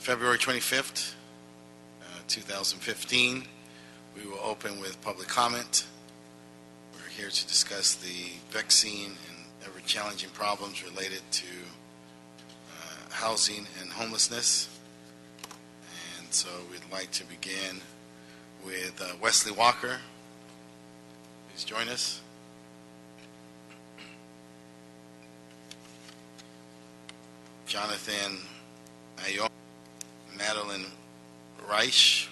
February 25th, 2015. We will open with public comment. We're here to discuss the vexing and ever-challenging problems related to housing and homelessness. And so we'd like to begin with Wesley Walker. Please join us. Jonathan Ayo, Madeline Reich,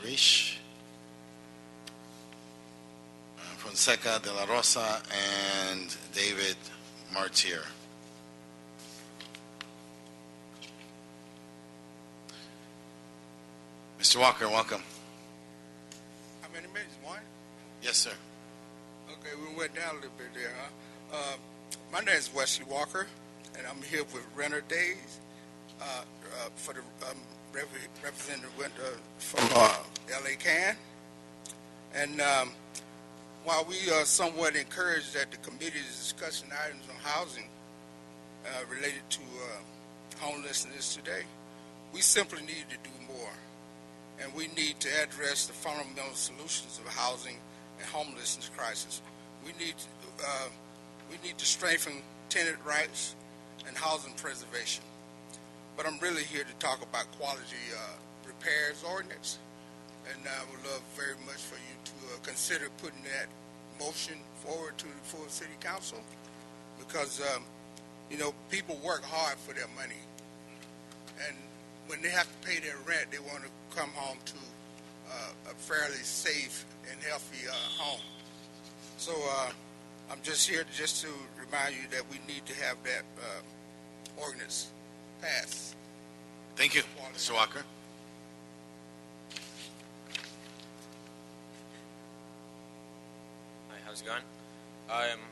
Fonseca de la Rosa, and David Martyr. Mr. Walker, welcome. How many minutes? One? Yes, sir. Okay, we went down a little bit there, huh? My name is Wesley Walker, and I'm here with Renter Days for the representative from L.A. Can. And while we are somewhat encouraged that the committee is discussing items on housing related to homelessness today, we simply need to do more. And we need to address the fundamental solutions of housing and homelessness crisis. We need to strengthen tenant rights and housing preservation. But I'm really here to talk about quality repairs ordinance, and I would love very much for you to consider putting that motion forward to the full city council, because people work hard for their money, and when they have to pay their rent, they want to come home to a fairly safe and healthy home. So I'm just here to remind you that we need to have that ordinance passed. Thank you, Mr. Walker. Hi, how's it going?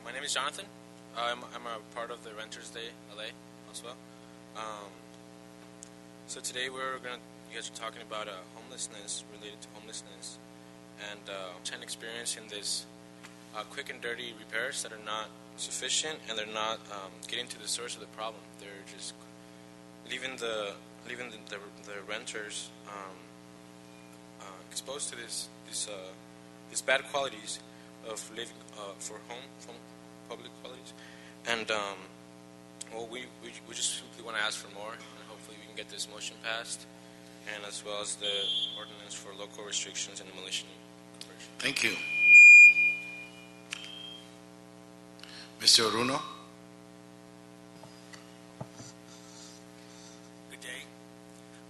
My name is Jonathan. I'm a part of the Renters Day LA as well. So today you guys are talking about homelessness, related to homelessness, and experiencing this quick and dirty repairs that are not sufficient, and they're not getting to the source of the problem. They're just leaving the renters exposed to these bad qualities of living from public qualities, and we just simply want to ask for more, and hopefully we can get this motion passed, and as well as the ordinance for local restrictions and demolition conversion. Thank you. Mr. Oruno. Good day.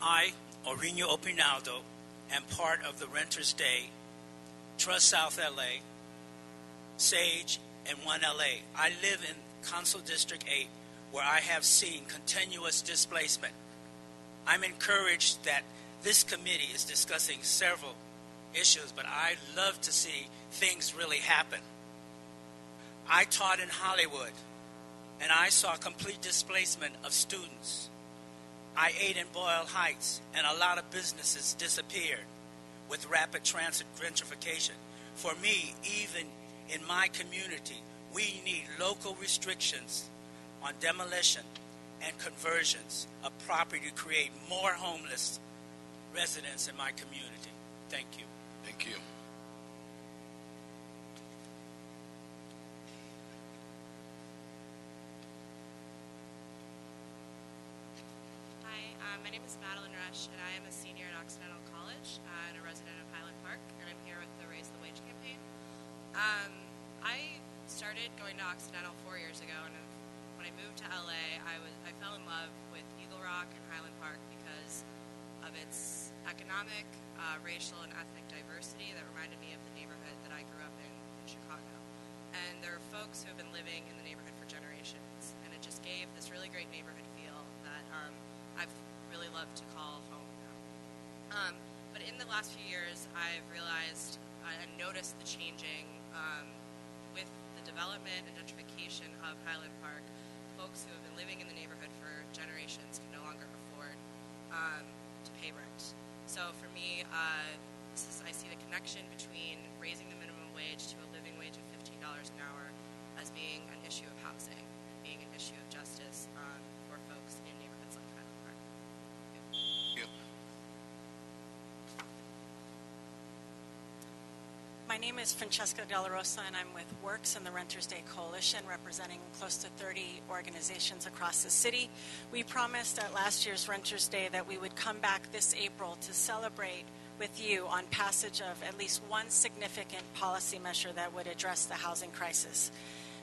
I, Orino Opinaldo, am part of the Renters Day, Trust South LA, Sage, and 1LA. I live in Council District 8, where I have seen continuous displacement. I'm encouraged that this committee is discussing several issues, but I love to see things really happen. I taught in Hollywood, and I saw complete displacement of students. I ate in Boyle Heights, and a lot of businesses disappeared with rapid transit gentrification. For me, even in my community, we need local restrictions on demolition and conversions of property to create more homeless residents in my community. Thank you. Thank you. My name is Madeline Rush, and I am a senior at Occidental College and a resident of Highland Park, and I'm here with the Raise the Wage campaign. I started going to Occidental 4 years ago, and when I moved to LA, I fell in love with Eagle Rock and Highland Park because of its economic, racial, and ethnic diversity that reminded me of the neighborhood that I grew up in Chicago. And there are folks who have been living in the neighborhood for generations, and it just gave this really great neighborhood feel that I've really love to call home now. But in the last few years, I've realized and noticed the changing with the development and gentrification of Highland Park. Folks who have been living in the neighborhood for generations can no longer afford to pay rent. So for me, I see the connection between raising the minimum wage to a living wage of $15 an hour as being an issue of housing, being an issue of. issue of justice for folks in neighborhoods like Highland Park. Thank you. name is Francesca Della Rosa, and I'm with Works and the Renters Day Coalition, representing close to 30 organizations across the city. We promised at last year's Renters Day that we would come back this April to celebrate with you on passage of at least one significant policy measure that would address the housing crisis.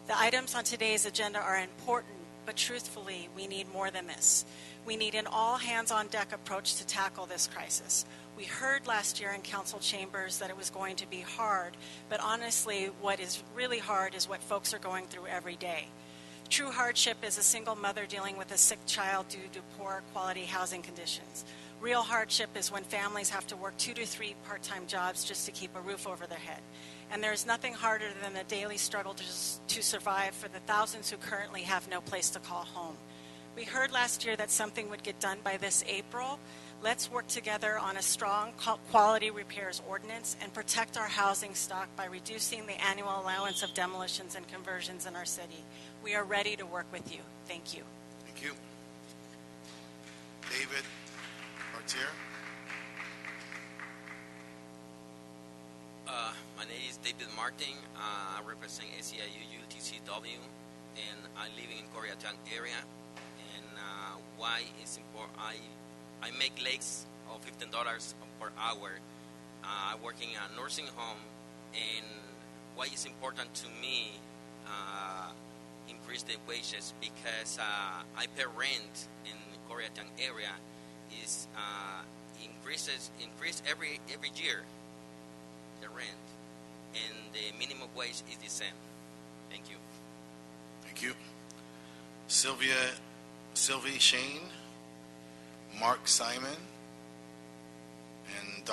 The items on today's agenda are important, but truthfully, we need more than this. We need an all-hands-on-deck approach to tackle this crisis. We heard last year in council chambers that it was going to be hard, but honestly, what is really hard is what folks are going through every day. True hardship is a single mother dealing with a sick child due to poor quality housing conditions. Real hardship is when families have to work 2 to 3 part-time jobs just to keep a roof over their head. And there is nothing harder than the daily struggle to survive for the thousands who currently have no place to call home. We heard last year that something would get done by this April. Let's work together on a strong quality repairs ordinance and protect our housing stock by reducing the annual allowance of demolitions and conversions in our city. We are ready to work with you. Thank you. Thank you. David Artier. My name is David Martin. I represent ACIU UTCW, and I live in Koreatown area. And why is important? I make legs of $15 per hour. Working in a nursing home, and why is important to me increase the wages, because I pay rent in Koreatown area is increase every year, the rent, and the minimum wage is the same. Thank you. Thank you. Sylvie Shane, Mark Simon, and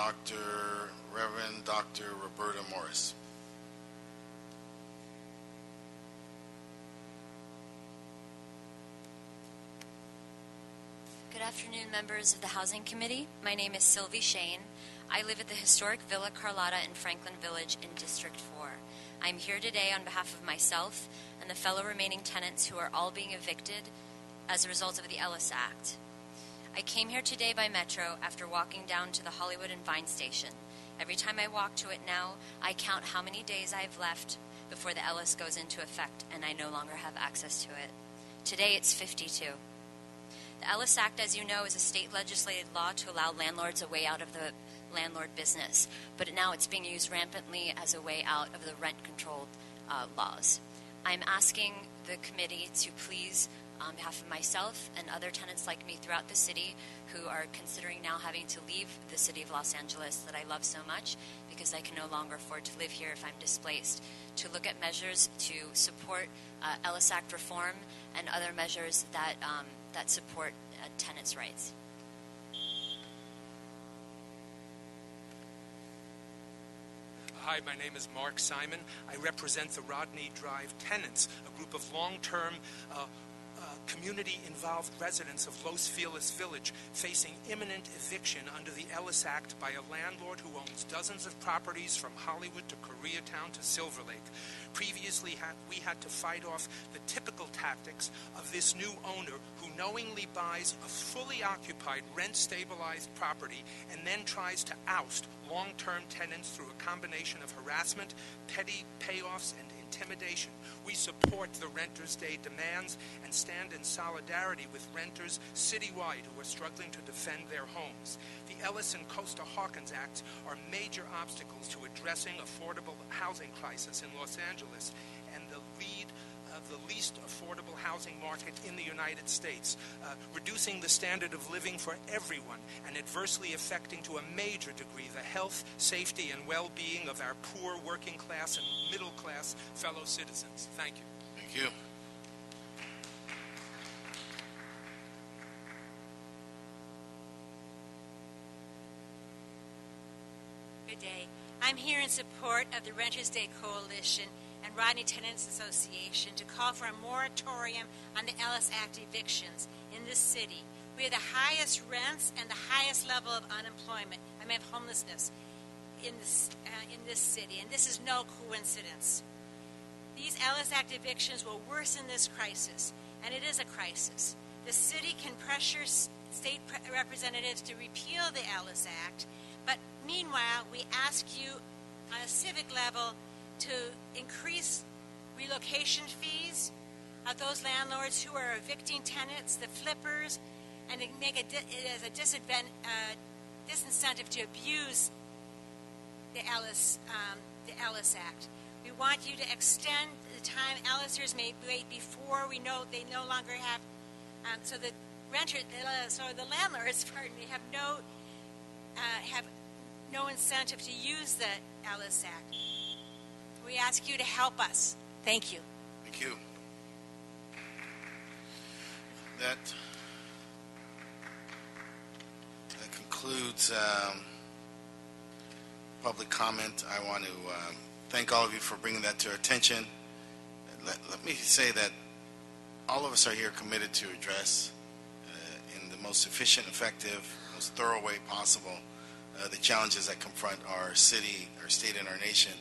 Reverend Dr. Roberta Morris. Good afternoon, members of the Housing Committee. My name is Sylvie Shane. I live at the historic Villa Carlotta in Franklin Village in District 4. I'm here today on behalf of myself and the fellow remaining tenants who are all being evicted as a result of the Ellis Act. I came here today by Metro after walking down to the Hollywood and Vine station. Every time I walk to it now, I count how many days I have left before the Ellis goes into effect and I no longer have access to it. Today it's 52. The Ellis Act, as you know, is a state legislated law to allow landlords a way out of the landlord business, but now it's being used rampantly as a way out of the rent-controlled laws. I'm asking the committee to please, on behalf of myself and other tenants like me throughout the city who are considering now having to leave the city of Los Angeles that I love so much because I can no longer afford to live here if I'm displaced, to look at measures to support Ellis Act reform and other measures that support tenants' rights. Hi, my name is Mark Simon. I represent the Rodney Drive Tenants, a group of long-term community-involved residents of Los Feliz Village facing imminent eviction under the Ellis Act by a landlord who owns dozens of properties from Hollywood to Koreatown to Silver Lake. Previously, we had to fight off the typical tactics of this new owner who knowingly buys a fully occupied, rent-stabilized property and then tries to oust long-term tenants through a combination of harassment, petty payoffs, and intimidation. We support the Renters' Day demands and stand in solidarity with renters citywide who are struggling to defend their homes. The Ellis and Costa Hawkins Acts are major obstacles to addressing affordable housing crisis in Los Angeles and the least affordable housing market in the United States, reducing the standard of living for everyone and adversely affecting to a major degree the health, safety, and well-being of our poor working class and middle class fellow citizens. Thank you. Thank you. Good day. I'm here in support of the Renters' Day Coalition and Rodney Tenants Association to call for a moratorium on the Ellis Act evictions in this city. We have the highest rents and the highest level of unemployment, of homelessness in this city, and this is no coincidence. These Ellis Act evictions will worsen this crisis, and it is a crisis. The city can pressure state representatives to repeal the Ellis Act, but meanwhile, we ask you on a civic level to increase relocation fees of those landlords who are evicting tenants, the flippers, and to make it as a disincentive to abuse the Ellis Act. We want you to extend the time Ellisers may wait before we know they no longer have, so the landlords, pardon me, have no incentive to use the Ellis Act. We ask you to help us. Thank you. Thank you. That concludes public comment. I want to thank all of you for bringing that to our attention. Let me say that all of us are here committed to address in the most efficient, effective, most thorough way possible the challenges that confront our city, our state, and our nation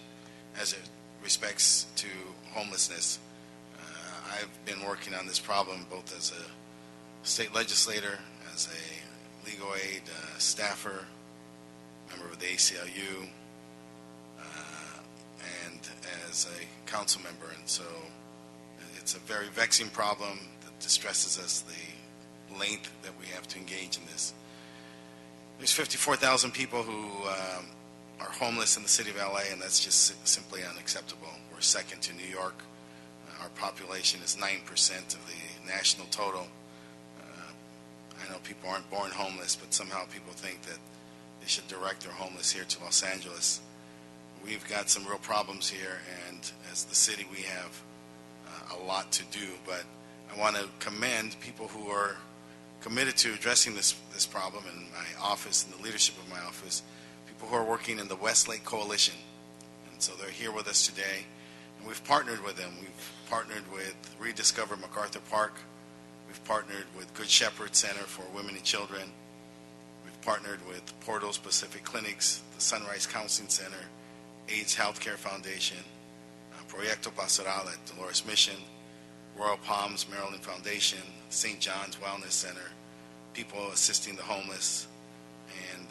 as it respects to homelessness. I've been working on this problem both as a state legislator, as a legal aid staffer, member of the ACLU, and as a council member. And so it's a very vexing problem that distresses us, the length that we have to engage in this. There's 54,000 people who are homeless in the city of LA, and that's just simply unacceptable. We're second to New York. Our population is 9% of the national total. I know people aren't born homeless, but somehow people think that they should direct their homeless here to Los Angeles. We've got some real problems here, and as the city we have a lot to do, but I want to commend people who are committed to addressing this problem in my office and the leadership of my office, people who are working in the Westlake Coalition. And so they're here with us today, and we've partnered with them. We've partnered with Rediscover MacArthur Park. We've partnered with Good Shepherd Center for Women and Children. We've partnered with Portals Pacific Clinics, the Sunrise Counseling Center, AIDS Healthcare Foundation, Proyecto Pastoral at Dolores Mission, Royal Palms Maryland Foundation, St. John's Wellness Center, People Assisting the Homeless, and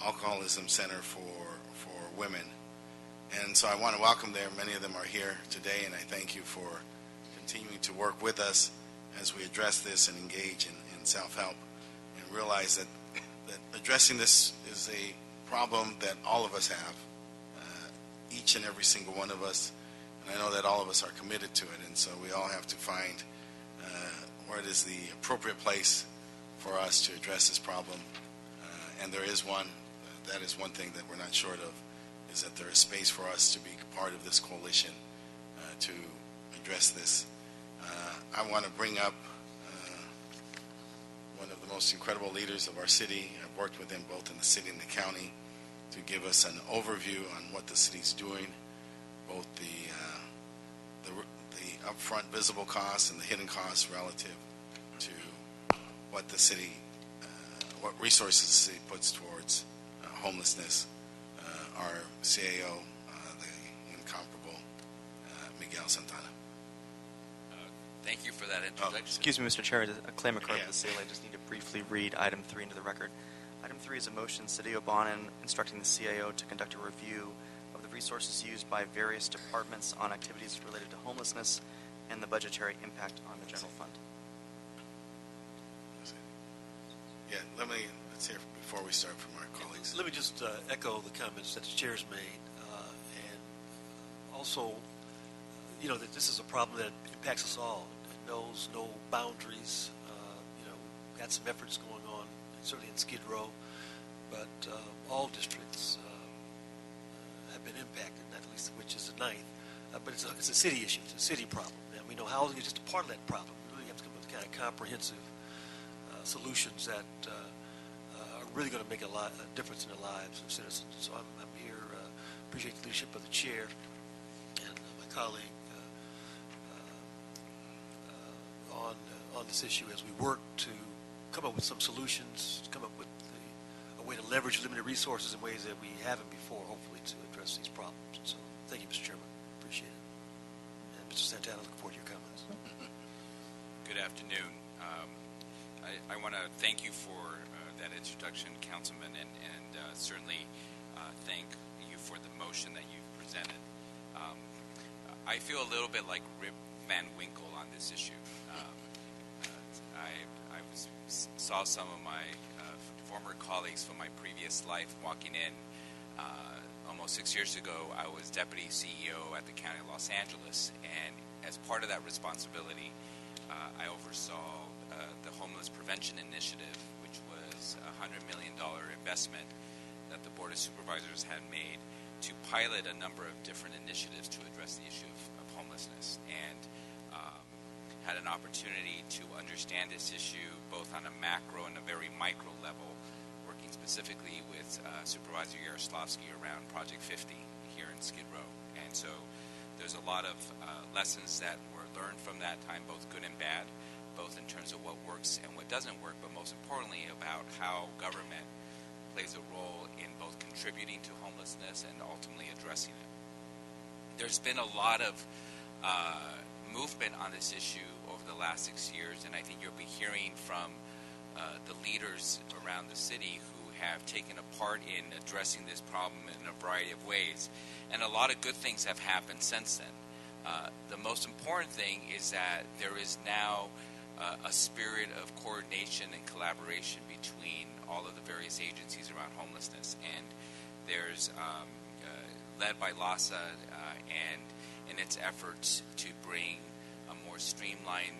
Alcoholism Center for Women. And so I want to welcome them. Many of them are here today, and I thank you for continuing to work with us as we address this and engage in self-help, and realize that addressing this is a problem that all of us have, each and every single one of us, and I know that all of us are committed to it, and so we all have to find where it is the appropriate place for us to address this problem, and there is one. That is one thing that we're not short of, is that there is space for us to be part of this coalition to address this. I want to bring up one of the most incredible leaders of our city. I've worked with him both in the city and the county to give us an overview on what the city's doing, both the upfront visible costs and the hidden costs relative to what the city, what resources the city puts towards homelessness. Our CAO, the incomparable Miguel Santana. Thank you for that introduction. Excuse me, Mr. Chair. A claim occurred with the CLA. I just need to briefly read item 3 into the record. Item 3 is a motion, City of Bonin, instructing the CAO to conduct a review of the resources used by various departments on activities related to homelessness and the budgetary impact on the general fund. Yeah, let's hear before we start from our colleagues. Let me just echo the comments that the chair's made, and also, that this is a problem that impacts us all. It knows no boundaries. We've got some efforts going on, certainly in Skid Row, but all districts have been impacted, not least of which is the 9th. But it's a city issue. It's a city problem. And we know housing is just a part of that problem. We really have to come up with kind of comprehensive solutions that are really going to make a difference in the lives of citizens. So I'm here, appreciate the leadership of the chair and my colleague on this issue as we work to come up with some solutions, come up with a way to leverage limited resources in ways that we haven't before, hopefully, to address these problems. So thank you, Mr. Chairman. Appreciate it. And Mr. Santana, looking forward to your comments. Good afternoon. I want to thank you for that introduction, Councilman, and certainly thank you for the motion that you've presented. I feel a little bit like Rip Van Winkle on this issue. Saw some of my former colleagues from my previous life walking in. Almost 6 years ago, I was deputy CEO at the County of Los Angeles, and as part of that responsibility, I oversaw the Homeless Prevention Initiative, which was a $100 million investment that the Board of Supervisors had made to pilot a number of different initiatives to address the issue of homelessness, and had an opportunity to understand this issue both on a macro and a very micro level, working specifically with Supervisor Yaroslavsky around Project 50 here in Skid Row. And so there's a lot of lessons that were learned from that time, both good and bad, both in terms of what works and what doesn't work, but most importantly about how government plays a role in both contributing to homelessness and ultimately addressing it. There's been a lot of movement on this issue over the last 6 years, and I think you'll be hearing from the leaders around the city who have taken a part in addressing this problem in a variety of ways, and a lot of good things have happened since then. The most important thing is that there is now a spirit of coordination and collaboration between all of the various agencies around homelessness, and there's led by LASA and in its efforts to bring a more streamlined,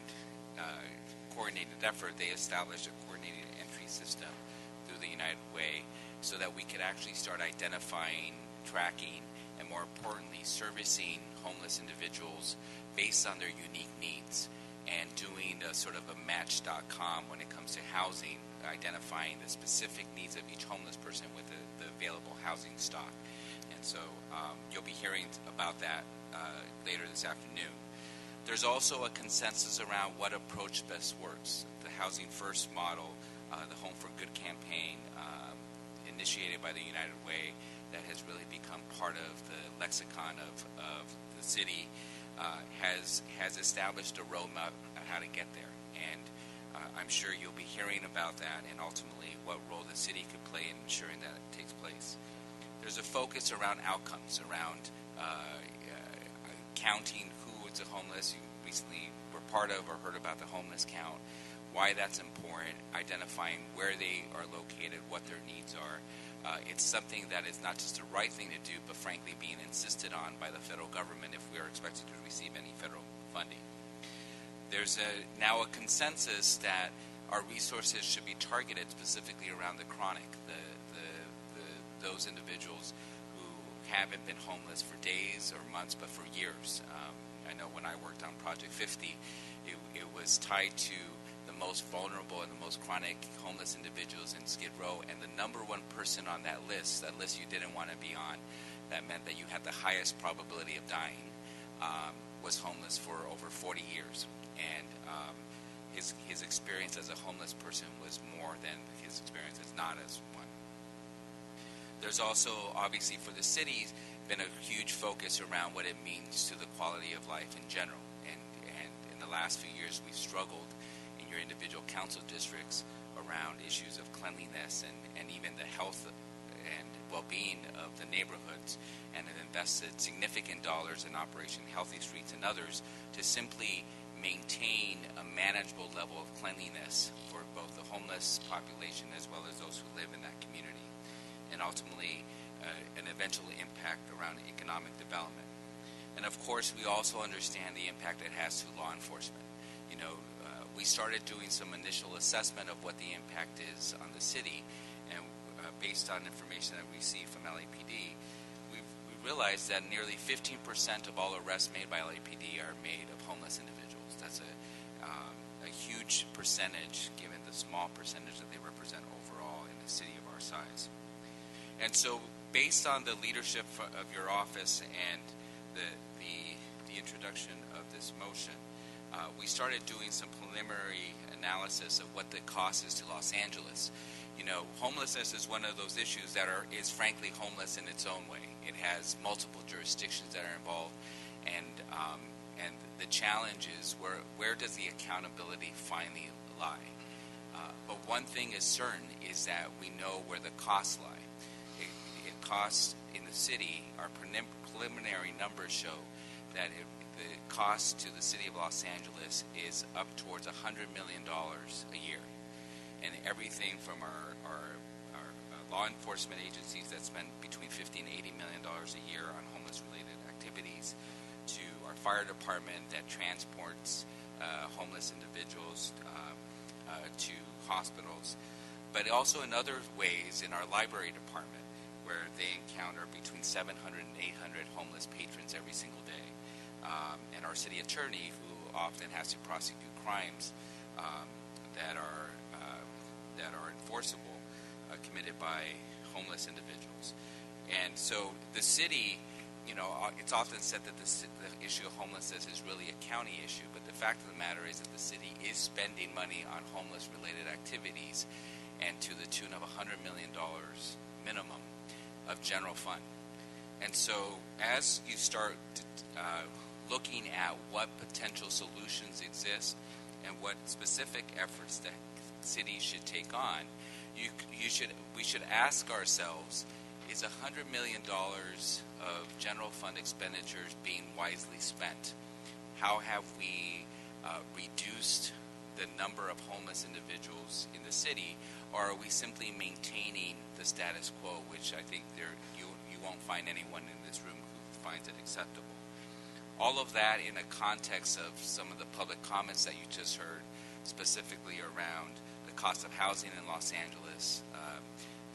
coordinated effort, they established a coordinated entry system through the United Way so that we could actually start identifying, tracking, and more importantly, servicing homeless individuals based on their unique needs, and doing a sort of a match.com when it comes to housing, identifying the specific needs of each homeless person with the available housing stock. And so you'll be hearing about that later this afternoon. There's also a consensus around what approach best works. The Housing First model, the Home for Good campaign, initiated by the United Way, that has really become part of the lexicon of the city, has established a roadmap on how to get there. And I'm sure you'll be hearing about that and ultimately what role the city could play in ensuring that it takes place. There's a focus around outcomes, around counting who is homeless. You recently were part of or heard about the homeless count, why that's important, identifying where they are located, what their needs are. It's something that is not just the right thing to do, but frankly being insisted on by the federal government if we are expected to receive any federal funding. There's now a consensus that our resources should be targeted specifically around the chronic, those individuals who haven't been homeless for days or months, but for years. I know when I worked on Project 50, it was tied to the most vulnerable and the most chronic homeless individuals in Skid Row, and the number one person on that list you didn't want to be on, that meant that you had the highest probability of dying, was homeless for over 40 years. And his experience as a homeless person was more than his experience as not as one. There's also, obviously, for the city, been a huge focus around what it means to the quality of life in general. And in the last few years, we've struggled in your individual council districts around issues of cleanliness and even the health and well-being of the neighborhoods, and have invested significant dollars in Operation Healthy Streets and others to simply maintain a manageable level of cleanliness for both the homeless population as well as those who live in that community, and ultimately an eventual impact around economic development. And of course, we also understand the impact it has to law enforcement. We started doing some initial assessment of what the impact is on the city, and based on information that we received from LAPD, we realized that nearly 15% of all arrests made by LAPD are made of homeless individuals. That's a huge percentage, given the small percentage that they represent overall in a city of our size. And so, based on the leadership of your office and the introduction of this motion, we started doing some preliminary analysis of what the cost is to Los Angeles. Homelessness is one of those issues that is frankly homeless in its own way. It has multiple jurisdictions that are involved, and the challenge is where does the accountability finally lie? But one thing is certain is that we know where the costs lie. It costs in the city, our preliminary numbers show that the cost to the city of Los Angeles is up towards $100 million a year. And everything from our law enforcement agencies that spend between $50 and $80 million a year on homeless-related activities, to our fire department that transports homeless individuals to hospitals, but also in other ways in our library department, where they encounter between 700 and 800 homeless patrons every single day, and our city attorney, who often has to prosecute crimes that are enforceable, committed by homeless individuals. And so the city, it's often said that the issue of homelessness is really a county issue, but the fact of the matter is that the city is spending money on homeless-related activities, and to the tune of $100 million minimum of general fund. And so as you start looking at what potential solutions exist and what specific efforts the city should take on, we should ask ourselves, is $100 million of general fund expenditures being wisely spent? How have we reduced the number of homeless individuals in the city, or are we simply maintaining the status quo, which I think you won't find anyone in this room who finds it acceptable? All of that in a context of some of the public comments that you just heard, specifically around the cost of housing in Los Angeles,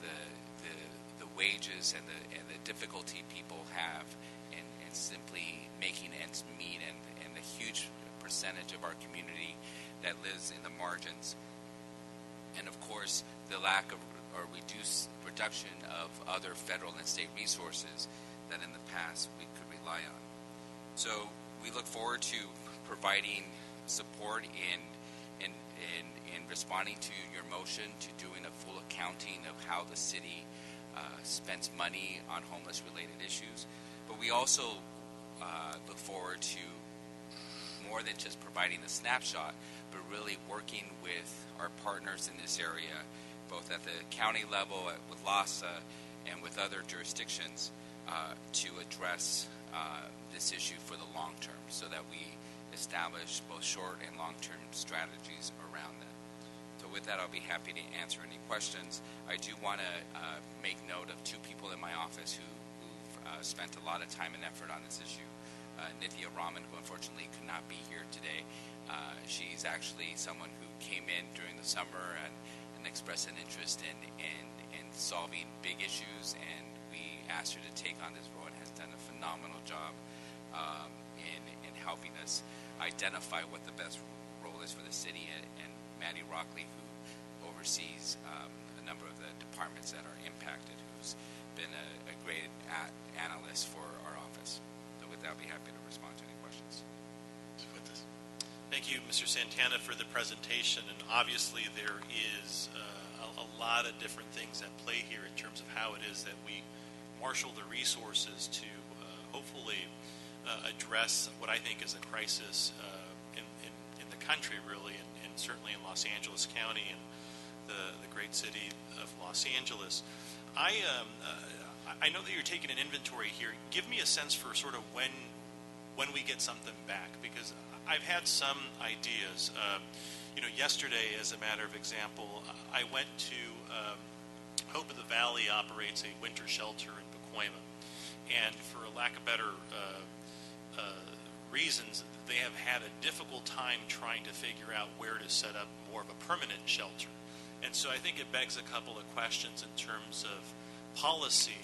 the wages and the difficulty people have in simply making ends meet, and the huge percentage of our community that lives in the margins, and of course the lack of or reduction of other federal and state resources that in the past we could rely on. So we look forward to providing support in responding to your motion, to doing a full accounting of how the city spends money on homeless-related issues. But we also look forward to more than just providing a snapshot, but really working with our partners in this area, both at the county level, with LASA, and with other jurisdictions, to address this issue for the long term, so that we establish both short and long-term strategies around that. So with that, I'll be happy to answer any questions. I do want to make note of two people in my office who've spent a lot of time and effort on this issue. Nithya Raman, who unfortunately could not be here today. She's actually someone who came in during the summer and expressed an interest in solving big issues, and we asked her to take on this role, and has done a phenomenal job in helping us identify what the best role is for the city, and Maddie Rockley, who oversees a number of the departments that are impacted, who's been a great analyst for our office. So with that, I'll be happy to respond to any questions. Thank you, Mr. Santana, for the presentation. And obviously there is a lot of different things at play here in terms of how it is that we marshal the resources to hopefully address what I think is a crisis in the country, really, and certainly in Los Angeles County and the great city of Los Angeles. I know that you're taking an inventory here. Give me a sense for sort of when we get something back, because I've had some ideas. Yesterday, as a matter of example, I went to Hope of the Valley operates a winter shelter in Pacoima, and for lack of better reasons, they have had a difficult time trying to figure out where to set up more of a permanent shelter. And so I think it begs a couple of questions in terms of policy.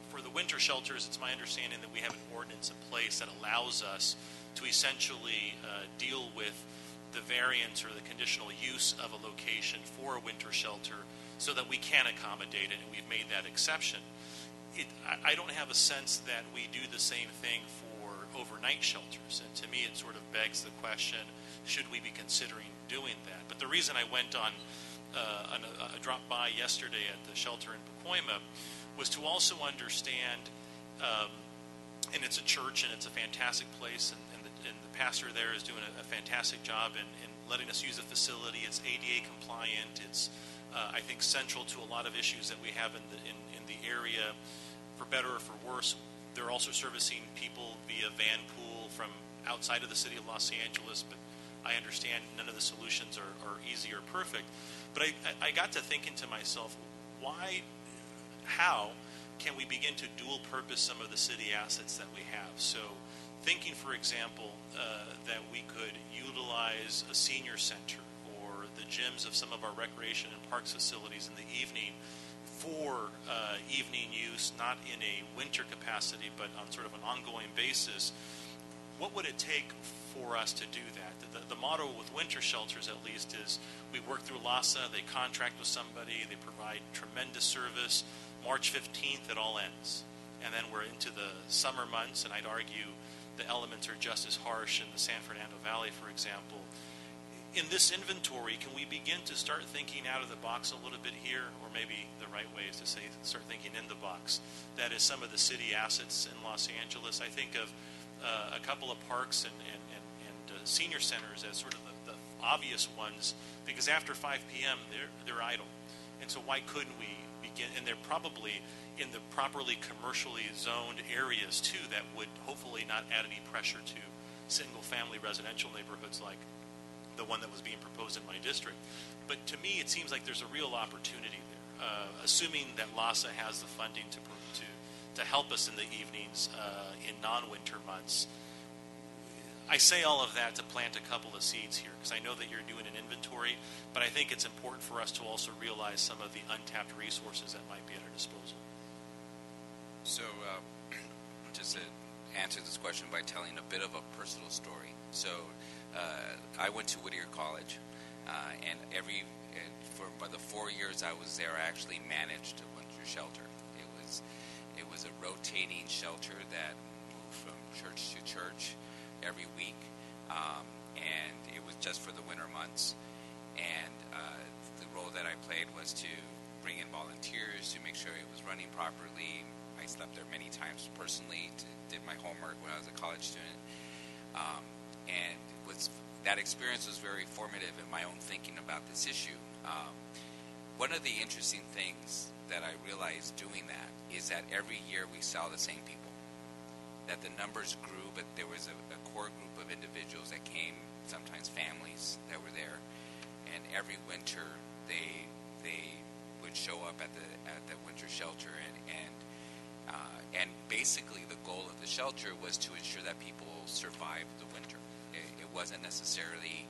For the winter shelters, it's my understanding that we have an ordinance in place that allows us to essentially deal with the variance or the conditional use of a location for a winter shelter so that we can accommodate it, and we've made that exception. I don't have a sense that we do the same thing for overnight shelters, and to me it sort of begs the question, should we be considering doing that? But the reason I went on a drop by yesterday at the shelter in Pacoima was to also understand, and it's a church and it's a fantastic place, and the pastor there is doing a fantastic job in letting us use the facility. It's ADA compliant. It's I think central to a lot of issues that we have in the area. for better or for worse, they're also servicing people via van pool from outside of the city of Los Angeles, but I understand none of the solutions are easy or perfect. But I got to thinking to myself, how can we begin to dual purpose some of the city assets that we have? So thinking, for example, that we could utilize a senior center or the gyms of some of our recreation and parks facilities in the evening for evening use, not in a winter capacity, but on sort of an ongoing basis. What would it take for us to do that? The motto with winter shelters, at least, is we work through LASA, they contract with somebody, they provide tremendous service. March 15th, it all ends. And then we're into the summer months, and I'd argue the elements are just as harsh in the San Fernando Valley, for example. In this inventory, can we begin to start thinking out of the box a little bit here? Or maybe the right way is to say start thinking in the box. That is some of the city assets in Los Angeles. I think of a couple of parks and senior centers as sort of the obvious ones, because after 5 p.m. they're idle. And so why couldn't we begin, and they're probably in the properly commercially zoned areas too, that would hopefully not add any pressure to single family residential neighborhoods like the one that was being proposed in my district. But to me, it seems like there's a real opportunity there, assuming that LASA has the funding to help us in the evenings in non-winter months. I say all of that to plant a couple of seeds here, because I know that you're doing an inventory, but I think it's important for us to also realize some of the untapped resources that might be at our disposal. So, just to answer this question by telling a bit of a personal story. So, I went to Whittier College, and for the 4 years I was there, I actually managed a winter shelter. It was a rotating shelter that moved from church to church every week, and it was just for the winter months. And the role that I played was to bring in volunteers to make sure it was running properly. I slept there many times personally, did my homework when I was a college student, and that experience was very formative in my own thinking about this issue. One of the interesting things that I realized doing that is that every year we saw the same people. That the numbers grew, but there was a core group of individuals that came, sometimes families that were there, and every winter they would show up at the winter shelter, and basically the goal of the shelter was to ensure that people survived the winter. It wasn't necessarily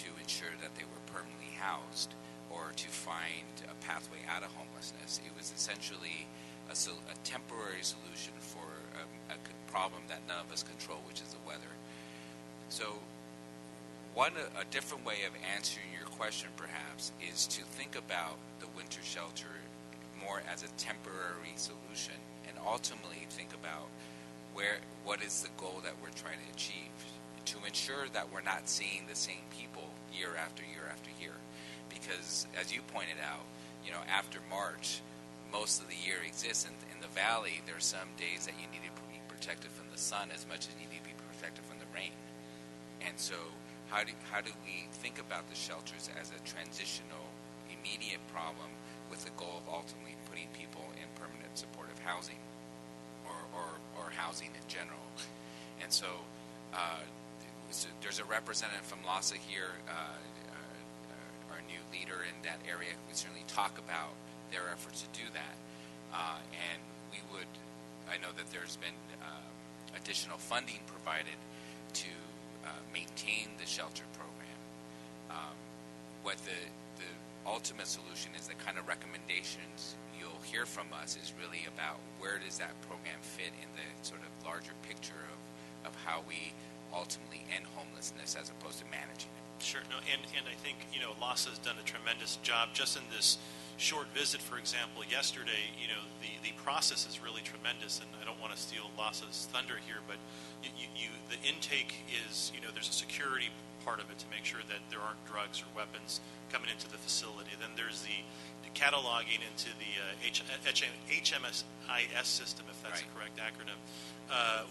to ensure that they were permanently housed or to find a pathway out of homelessness. It was essentially a temporary solution for a problem that none of us control, which is the weather. So a different way of answering your question perhaps is to think about the winter shelter more as a temporary solution, and ultimately think about what is the goal that we're trying to achieve, to ensure that we're not seeing the same people year after year after year. Because as you pointed out, after March, most of the year exists. In the valley, there's some days that you need to be protected from the sun as much as you need to be protected from the rain. And so how do we think about the shelters as a transitional, immediate problem with the goal of ultimately putting people in permanent supportive housing or housing in general? And so there's a representative from LASA here, our new leader in that area. We certainly talk about their efforts to do that. And I know that there's been additional funding provided to maintain the shelter program. What the ultimate solution is, the kind of recommendations you'll hear from us is really about where does that program fit in the sort of larger picture of how we ultimately end homelessness as opposed to managing it. Sure. No, and I think, LASA has done a tremendous job just in this short visit. For example, yesterday, the process is really tremendous, and I don't want to steal LASA's thunder here, but the intake is, there's a security part of it to make sure that there aren't drugs or weapons coming into the facility. Then there's the cataloging into the HMSIS system, if that's the correct acronym,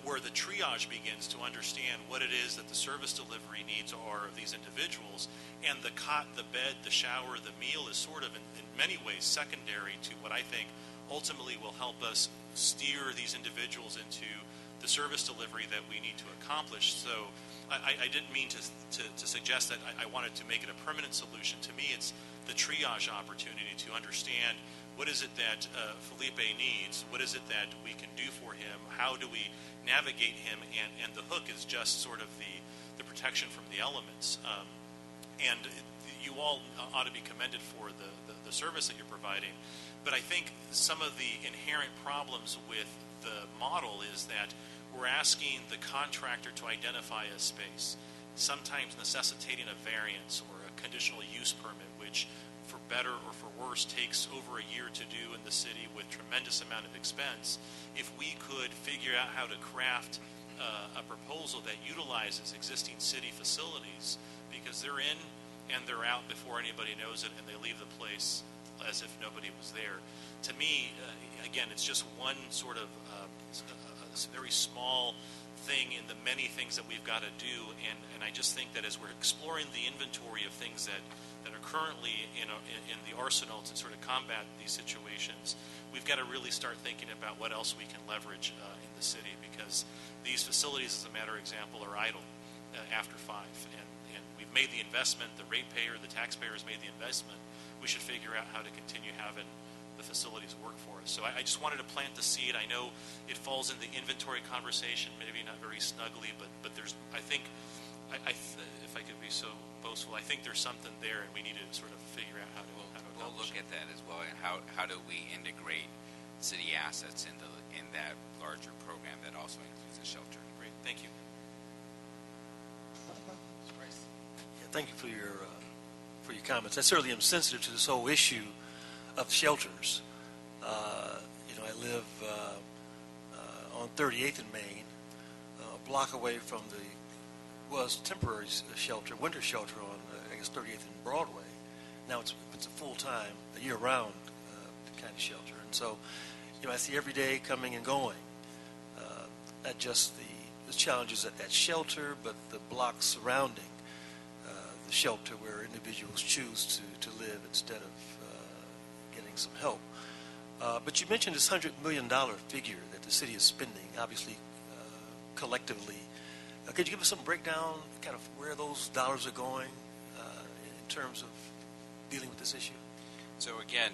where the triage begins to understand what it is that the service delivery needs are of these individuals. And the cot, the bed, the shower, the meal is sort of in many ways secondary to what I think ultimately will help us steer these individuals into the service delivery that we need to accomplish. So I didn't mean to suggest that I wanted to make it a permanent solution. To me, it's the triage opportunity to understand what is it that Felipe needs, what is it that we can do for him, how do we navigate him, and the hook is just sort of the protection from the elements. And you all ought to be commended for the service that you're providing. But I think some of the inherent problems with the model is that we're asking the contractor to identify a space, sometimes necessitating a variance or a conditional use permit, which for better or for worse takes over a year to do in the city with tremendous amount of expense. If we could figure out how to craft a proposal that utilizes existing city facilities, because they're in and they're out before anybody knows it, and they leave the place as if nobody was there. To me, again, it's just one sort of a very small thing in the many things that we've got to do, and I just think that as we're exploring the inventory of things that are currently in the arsenal to sort of combat these situations, we've got to really start thinking about what else we can leverage in the city, because these facilities, as a matter of example, are idle after 5, and we've made the investment, the ratepayer, the taxpayer has made the investment. We should figure out how to continue having the facilities work for us. So I just wanted to plant the seed. I know it falls in the inventory conversation, maybe not very snugly, but there's, I think, if I could be so boastful, I think there's something there, and we need to sort of figure out how to We'll look at that as well, and how do we integrate city assets in that larger program that also includes the shelter. Great, thank you. Yeah, thank you for your comments. I certainly am sensitive to this whole issue of shelters. I live on 38th in Maine, a block away from was temporary shelter, winter shelter on, 38th and Broadway. Now it's a full-time, year-round kind of shelter. And so, I see every day coming and going, not just the challenges at that shelter, but the blocks surrounding the shelter where individuals choose to live instead of getting some help. But you mentioned this $100 million figure that the city is spending, obviously collectively. Could you give us some breakdown, kind of where those dollars are going in terms of dealing with this issue? So again,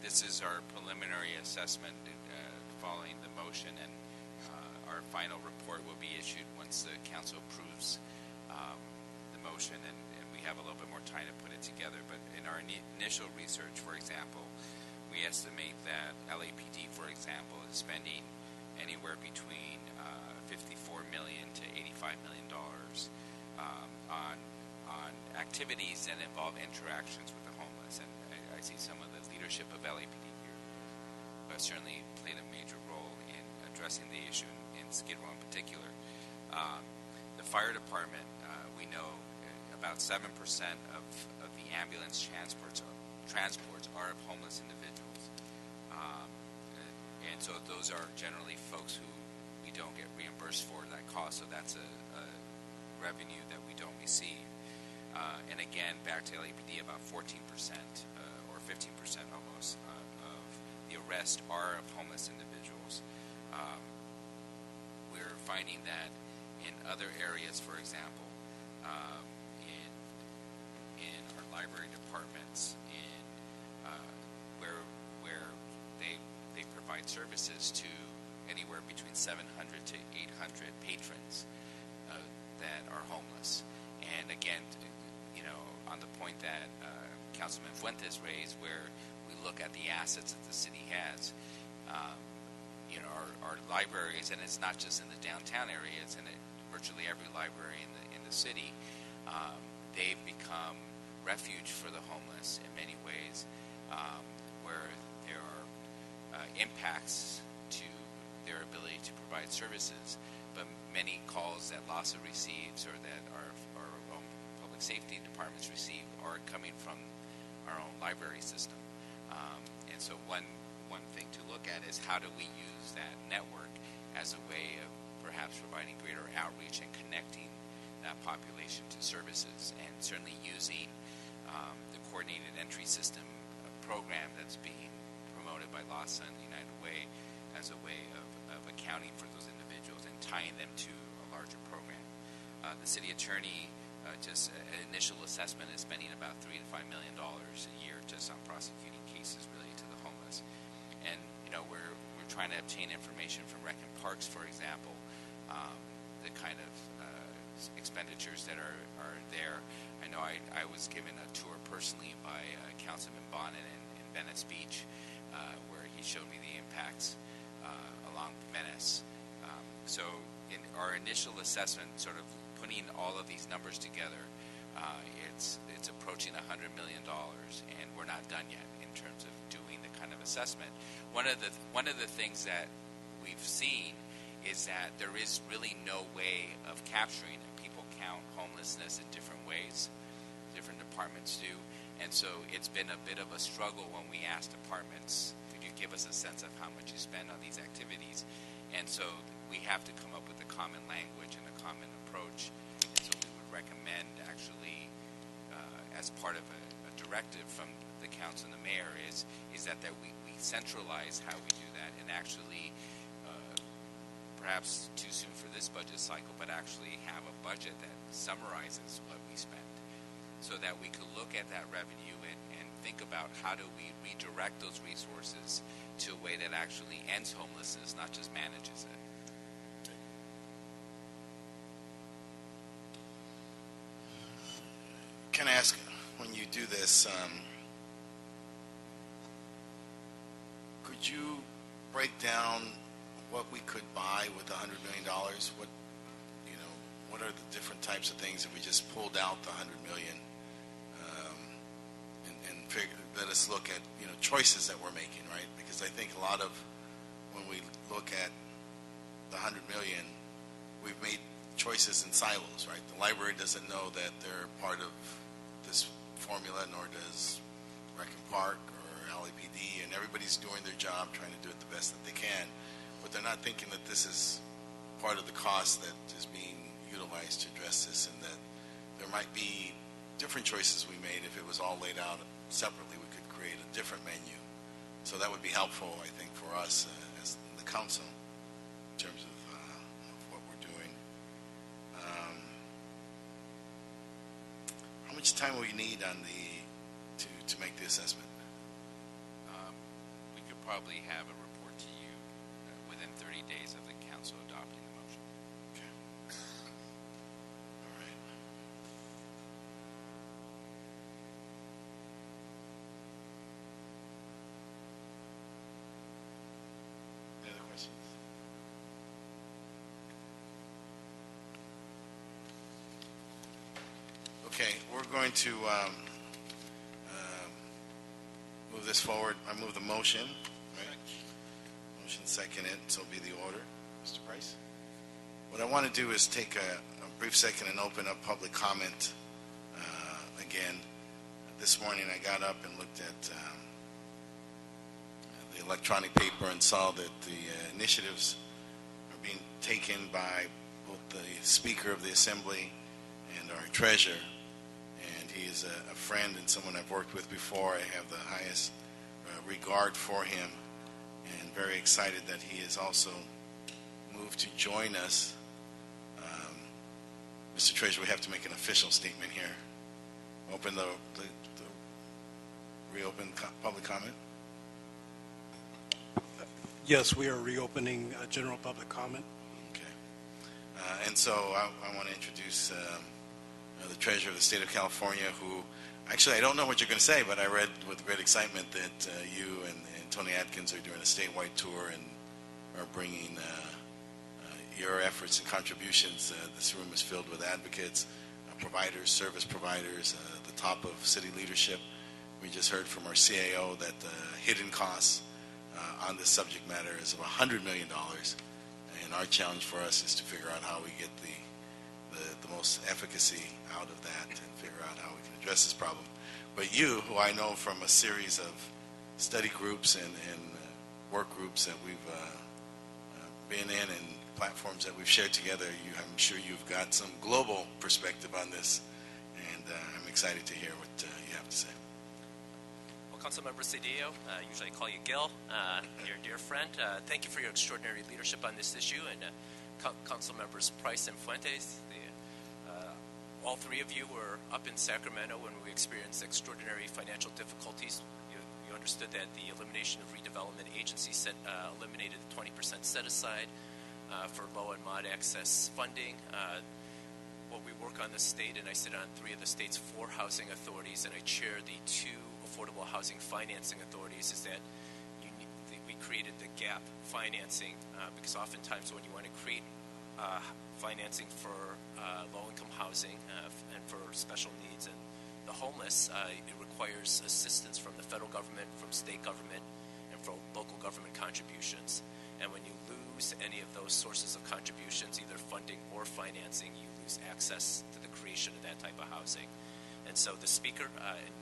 this is our preliminary assessment following the motion, and our final report will be issued once the council approves the motion, and we have a little bit more time to put it together. But in our initial research, for example, we estimate that LAPD, for example, is spending anywhere between $54 million to $85 million on activities that involve interactions with the homeless. And I see some of the leadership of LAPD here certainly played a major role in addressing the issue in Skid Row in particular. The fire department, we know about 7% of the ambulance transports are of homeless individuals. And so those are generally folks who we don't get reimbursed for that cost, so that's a revenue that we don't receive. And again, back to LAPD, about 14% or 15% almost of the arrests are of homeless individuals. We're finding that in other areas, for example, in our library departments, where they provide services to anywhere between 700 to 800 patrons that are homeless. And again, on the point that Councilman Fuentes raised, where we look at the assets that the city has, our libraries, and it's not just in the downtown area, it's in virtually every library in the city, they've become refuge for the homeless in many ways, where there are impacts to their ability to provide services, but many calls that LASA receives or that our own public safety departments receive are coming from our own library system. And so one thing to look at is how do we use that network as a way of perhaps providing greater outreach and connecting that population to services, and certainly using the coordinated entry system program that's being promoted by LASA and the United Way as a way of accounting for those individuals and tying them to a larger program. The city attorney, just an initial assessment, is spending about $3 to $5 million a year just on prosecuting cases related to the homeless. And we're trying to obtain information from Rec and Parks, for example, the kind of expenditures that are there. I know I was given a tour personally by Councilman Bonin in Venice Beach, where he showed me the impacts along Venice. So in our initial assessment, sort of putting all of these numbers together, it's approaching $100 million, and we're not done yet in terms of doing the kind of assessment. One of the things that we've seen is that there is really no way of capturing it. People count homelessness in different ways. Different departments do. And so it's been a bit of a struggle when we ask departments, could you give us a sense of how much you spend on these activities? And so we have to come up with a common language and a common approach. And so we would recommend actually, as part of a directive from the council and the mayor, is that we centralize how we do that, and actually perhaps too soon for this budget cycle, but actually have a budget that summarizes what we spend, so that we could look at that revenue and think about how do we redirect those resources to a way that actually ends homelessness, not just manages it. Can I ask, when you do this, could you break down what we could buy with $100 million? What are the different types of things if we just pulled out the $100 million, and let us look at choices that we're making, right? Because I think a lot of when we look at the $100 million, we've made choices in silos, right? The library doesn't know that they're part of this formula, nor does Rec and Park or LAPD, and everybody's doing their job, trying to do it the best that they can, but they're not thinking that this is part of the cost that is being utilized to address this, and that there might be different choices we made. If it was all laid out separately, we could create a different menu. So that would be helpful, I think, for us as the council in terms of what we're doing. How much time will you need on to make the assessment? We could probably have a report to you within 30 days of the council adopting the motion. Okay. All right. Any other questions? Okay, we're going to move this forward. I move the motion. Right? Motion seconded, so it'll be the order. Mr. Price? What I want to do is take a brief second and open up public comment again. This morning I got up and looked at the electronic paper and saw that the initiatives are being taken by both the Speaker of the Assembly and our Treasurer. And he is a friend and someone I've worked with before. I have the highest regard for him, and very excited that he has also moved to join us. Mr. Treasurer, we have to make an official statement here. Open reopen public comment. Yes, we are reopening general public comment. Okay. And so I want to introduce the Treasurer of the State of California, who, actually, I don't know what you're going to say, but I read with great excitement that you and Tony Atkins are doing a statewide tour and are bringing your efforts and contributions. This room is filled with advocates, providers, service providers, the top of city leadership. We just heard from our CAO that the hidden costs on this subject matter is of $100 million, and our challenge for us is to figure out how we get the most efficacy out of that and figure out how we can address this problem. But you, who I know from a series of study groups and work groups that we've been in and platforms that we've shared together, I'm sure you've got some global perspective on this, and I'm excited to hear what you have to say. well, Councilmember Cedillo, usually I call you Gil, your dear friend. Thank you for your extraordinary leadership on this issue, and Councilmembers Price and Fuentes. All three of you were up in Sacramento when we experienced extraordinary financial difficulties. You understood that the elimination of redevelopment agencies eliminated the 20% set aside for low and mod access funding. What we work on the state, and I sit on 3 of the state's 4 housing authorities, and I chair the 2 affordable housing financing authorities, is that we created the gap financing because oftentimes when you want to create financing for low-income housing and for special needs and the homeless, it requires assistance from the federal government, from state government, and from local government contributions. And when you lose any of those sources of contributions, either funding or financing, you lose access to the creation of that type of housing. And so the speaker, and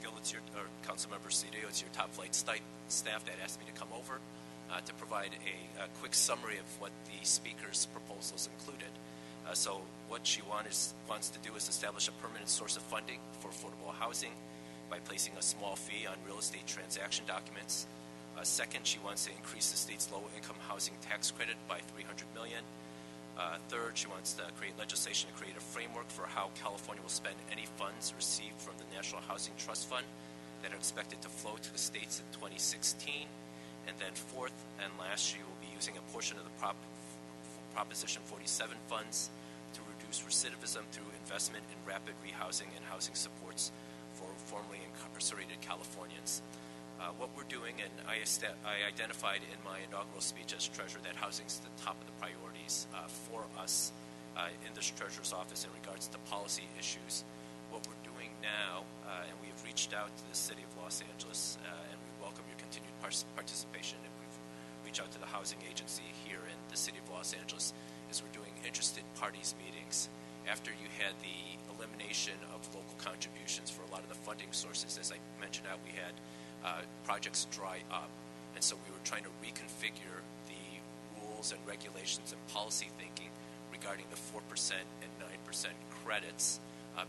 Gil, it's your, or Councilmember Cedillo, it's your top flight staff that asked me to come over to provide a quick summary of what the speaker's proposals included. So what she wants to do is establish a permanent source of funding for affordable housing by placing a small fee on real estate transaction documents. Second, she wants to increase the state's low-income housing tax credit by $300 million. Third, she wants to create legislation to create a framework for how California will spend any funds received from the National Housing Trust Fund that are expected to flow to the states in 2016. And then fourth and last, she will be using a portion of the Proposition 47 funds to reduce recidivism through investment in rapid rehousing and housing supports for formerly incarcerated Californians. What we're doing, and I identified in my inaugural speech as treasurer that housing is the top of the priorities for us in the treasurer's office in regards to policy issues. What we're doing now, and we have reached out to the city of Los Angeles, and we welcome your continued participation, and we've reached out to the housing agency here in the city of Los Angeles, is we're doing interested parties meetings. After you had the elimination of local contributions for a lot of the funding sources, as I mentioned out, we had projects dry up. And so we were trying to reconfigure the rules and regulations and policy thinking regarding the 4% and 9% credits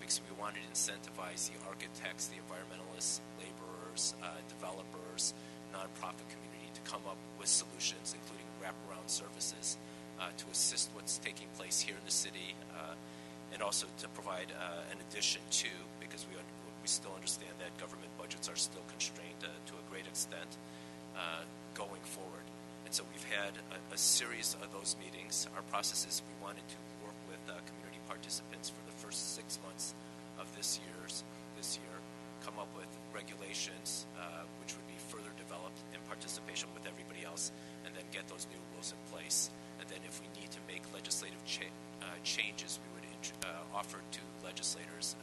because we wanted to incentivize the architects, the environmentalists, laborers, developers, nonprofit community to come up with solutions, including wraparound services to assist what's taking place here in the city and also to provide an addition to, because we still understand that government budgets are still constrained to a great extent going forward. And so we've had a series of those meetings. Our process is we wanted to work with community participants for the first 6 months of this year, come up with regulations which would be further developed in participation with everybody else, and then get those new rules in place. And then if we need to make legislative changes, we would offer to legislators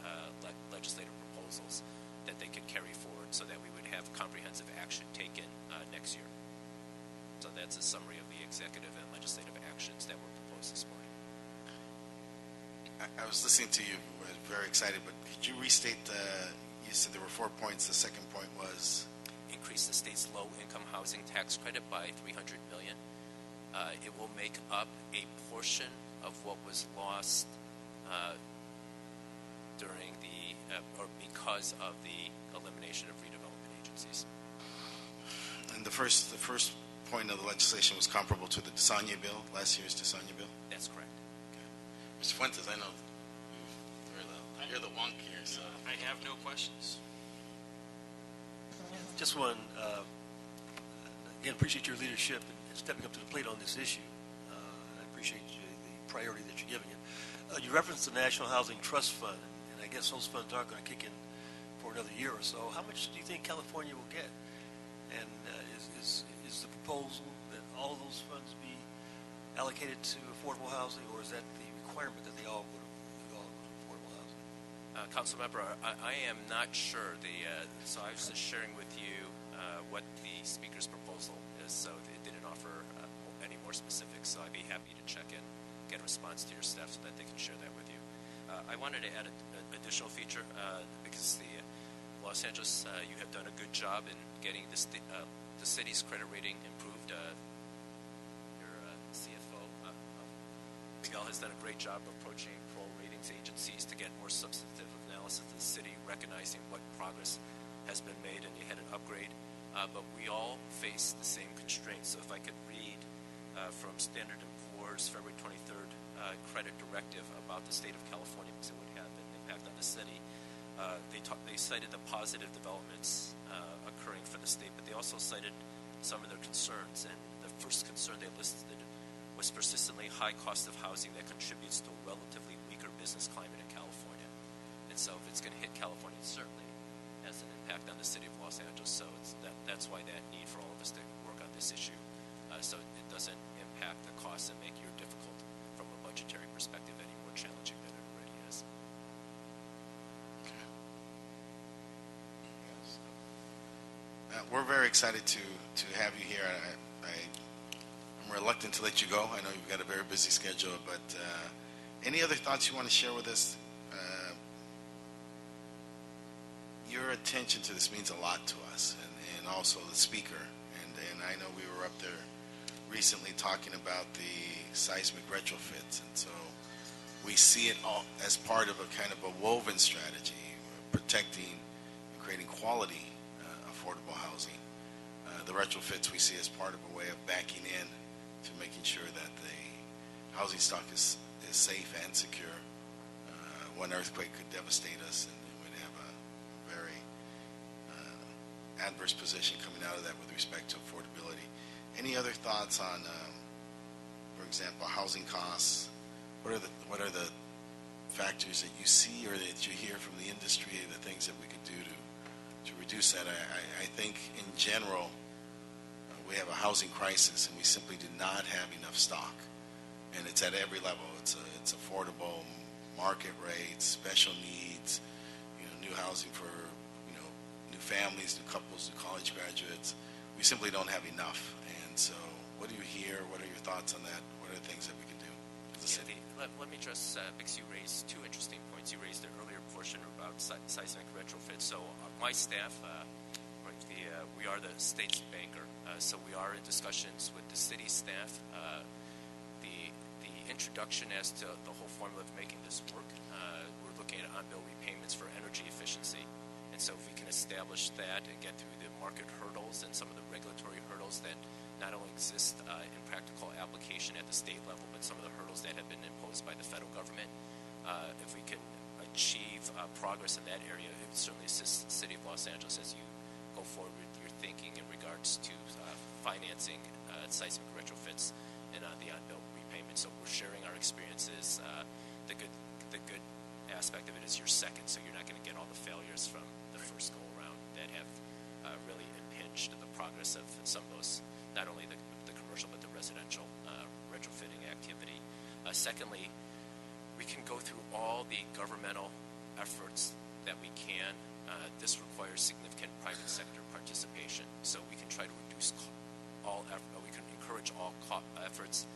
legislative proposals that they could carry forward so that we would have comprehensive action taken next year. So that's a summary of the executive and legislative actions that were proposed this morning. I was listening to you, I was very excited, but could you restate you said there were 4 points. The second point was? Increase the state's low-income housing tax credit by $300 million. It will make up a portion of what was lost during or because of the elimination of redevelopment agencies. And the first point of the legislation was comparable to the Desanya bill, last year's Desanya bill? That's correct. Okay. Mr. Fuentes, I know you're the wonk here, so. I have no questions. Just one, again, appreciate your leadership and stepping up to the plate on this issue. I appreciate the priority that you're giving it. You referenced the National Housing Trust Fund, and I guess those funds are going to kick in for another year or so. How much do you think California will get? And is the proposal that all of those funds be allocated to affordable housing, or is that the requirement that they all go to affordable housing? Councilmember, I am not sure. So I was just sharing with you what the speaker's proposal is, so it didn't offer any more specifics, so I'd be happy to check in, get a response to your staff so that they can share that with you. I wanted to add an additional feature because the Los Angeles, you have done a good job in getting the city's credit rating improved. Your CFO, Miguel, has done a great job approaching pro ratings agencies to get more substantive analysis of the city, recognizing what progress has been made and you had an upgrade, but we all face the same constraints. So if I could read from Standard & Poor's February 23rd credit directive about the state of California, because it would have an impact on the city. They cited the positive developments occurring for the state, but they also cited some of their concerns. And the first concern they listed was persistently high cost of housing that contributes to a relatively weaker business climate in California. And so if it's going to hit California, it certainly has an impact on the city of Los Angeles. So that's why that need for all of us to work on this issue, so it doesn't impact the costs and make your difficult from a budgetary perspective any more challenging than it already is. We're very excited to have you here. I'm reluctant to let you go. I know you've got a very busy schedule, but any other thoughts you want to share with us? Your attention to this means a lot to us, and also the speaker. And I know we were up there recently talking about the seismic retrofits, and so we see it all as part of a kind of a woven strategy, protecting and creating quality affordable housing. The retrofits we see as part of a way of backing in to making sure that the housing stock is safe and secure. One earthquake could devastate us, and we'd have a very adverse position coming out of that with respect to affordability. Any other thoughts on, for example, housing costs? What are the factors that you see or that you hear from the industry, the things that we could do to reduce that? I think in general, we have a housing crisis, and we simply do not have enough stock, and it's at every level. It's affordable, market rates, special needs, new housing for new families, new couples, new college graduates. We simply don't have enough. And so, what do you hear? What are your thoughts on that? What are the things that we can do as a city? Let me address, because you raised two interesting points. You raised the earlier portion about seismic retrofit. So my staff, we are the state's banker, so we are in discussions with the city staff. The introduction as to the whole formula of making this work, we're looking at on-bill repayments for energy efficiency. And so if we can establish that and get through the market hurdles and some of the regulatory hurdles that not only exist in practical application at the state level, but some of the hurdles that have been imposed by the federal government, if we can achieve progress in that area, it would certainly assist the city of Los Angeles as you go forward with your thinking in regards to financing seismic retrofits and the on-bill repayment. So we're sharing our experiences. The good aspect of it is you're second, so you're not going to get all the failures from the first go around that have really impinged the progress of some of those, not only the commercial but the residential retrofitting activity. Secondly, we can go through all the governmental efforts that we can. This requires significant private sector participation, so we can try to reduce we can encourage all efforts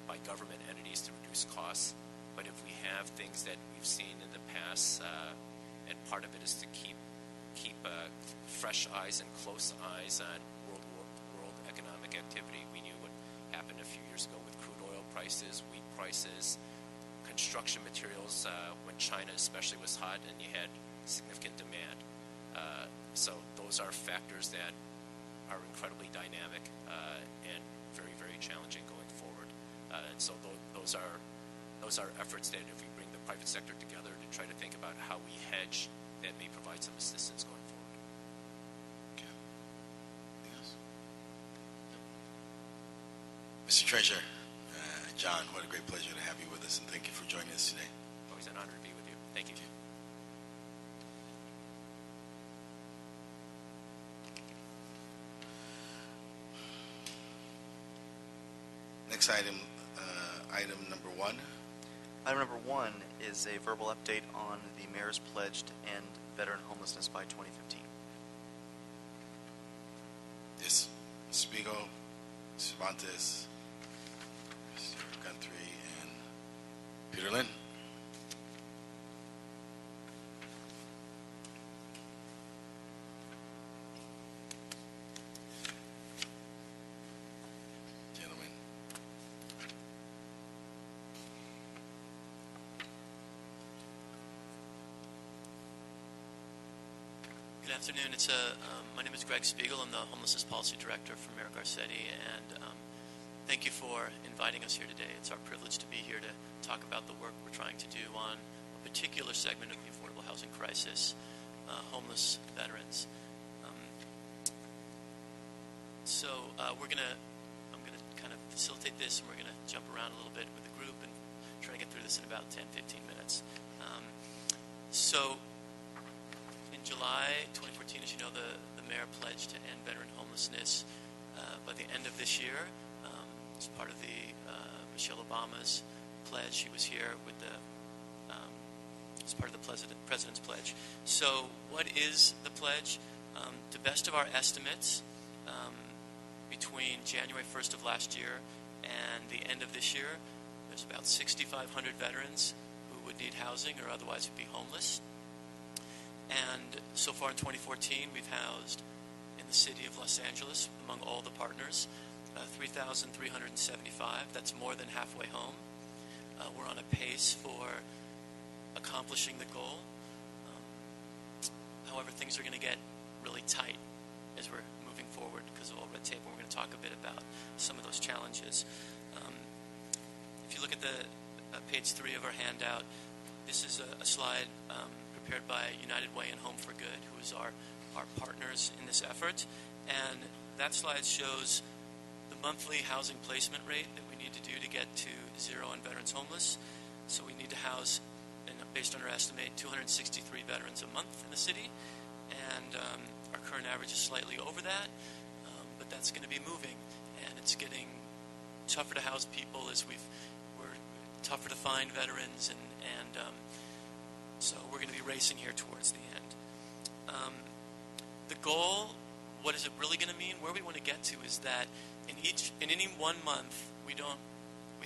by government entities to reduce costs. But if we have things that we've seen in the past, and part of it is to keep fresh eyes and close eyes on world economic activity. We knew what happened a few years ago with crude oil prices, wheat prices, construction materials, when China especially was hot and you had significant demand. So those are factors that are incredibly dynamic and very, very challenging going forward. And so those are efforts that if we bring the private sector together to try to think about how we hedge, that may provide some assistance going forward. Okay. Anything else? Mr. Treasurer, John, what a great pleasure to have you with us, and thank you for joining us today. Always an honor to be with you. Thank you. Next item, item number one. Item number one is a verbal update on the mayor's pledge to end veteran homelessness by 2015. Yes, Spiegel, Cervantes, Mr. Guthrie, and Peter Lynn. Gentlemen. Good afternoon. My name is Greg Spiegel. I'm the Homelessness Policy Director for Mayor Garcetti, and thank you for inviting us here today. It's our privilege to be here to talk about the work we're trying to do on a particular segment of the affordable housing crisis, homeless veterans. I'm going to kind of facilitate this, and we're going to jump around a little bit with the group and try to get through this in about 10-15 minutes. In July 2014, as you know, the mayor pledged to end veteran homelessness by the end of this year. As part of Michelle Obama's pledge, she was here with as part of the president's pledge. So what is the pledge? To best of our estimates, between January 1st of last year and the end of this year, there's about 6,500 veterans who would need housing or otherwise would be homeless. And so far in 2014, we've housed in the city of Los Angeles, among all the partners, 3,375. That's more than halfway home. We're on a pace for accomplishing the goal. However, things are going to get really tight as we're moving forward because of all red tape, and we're going to talk a bit about some of those challenges. If you look at the page 3 of our handout, this is a slide prepared by United Way and Home for Good, who is our partners in this effort. And that slide shows the monthly housing placement rate that we need to do to get to zero on veterans homeless. So we need to house, and based on our estimate, 263 veterans a month in the city. And our current average is slightly over that, but that's going to be moving. And it's getting tougher to house people as we're tougher to find veterans, and so we're going to be racing here towards the end. The goal, what is it really going to mean? Where we want to get to is that in any 1 month, we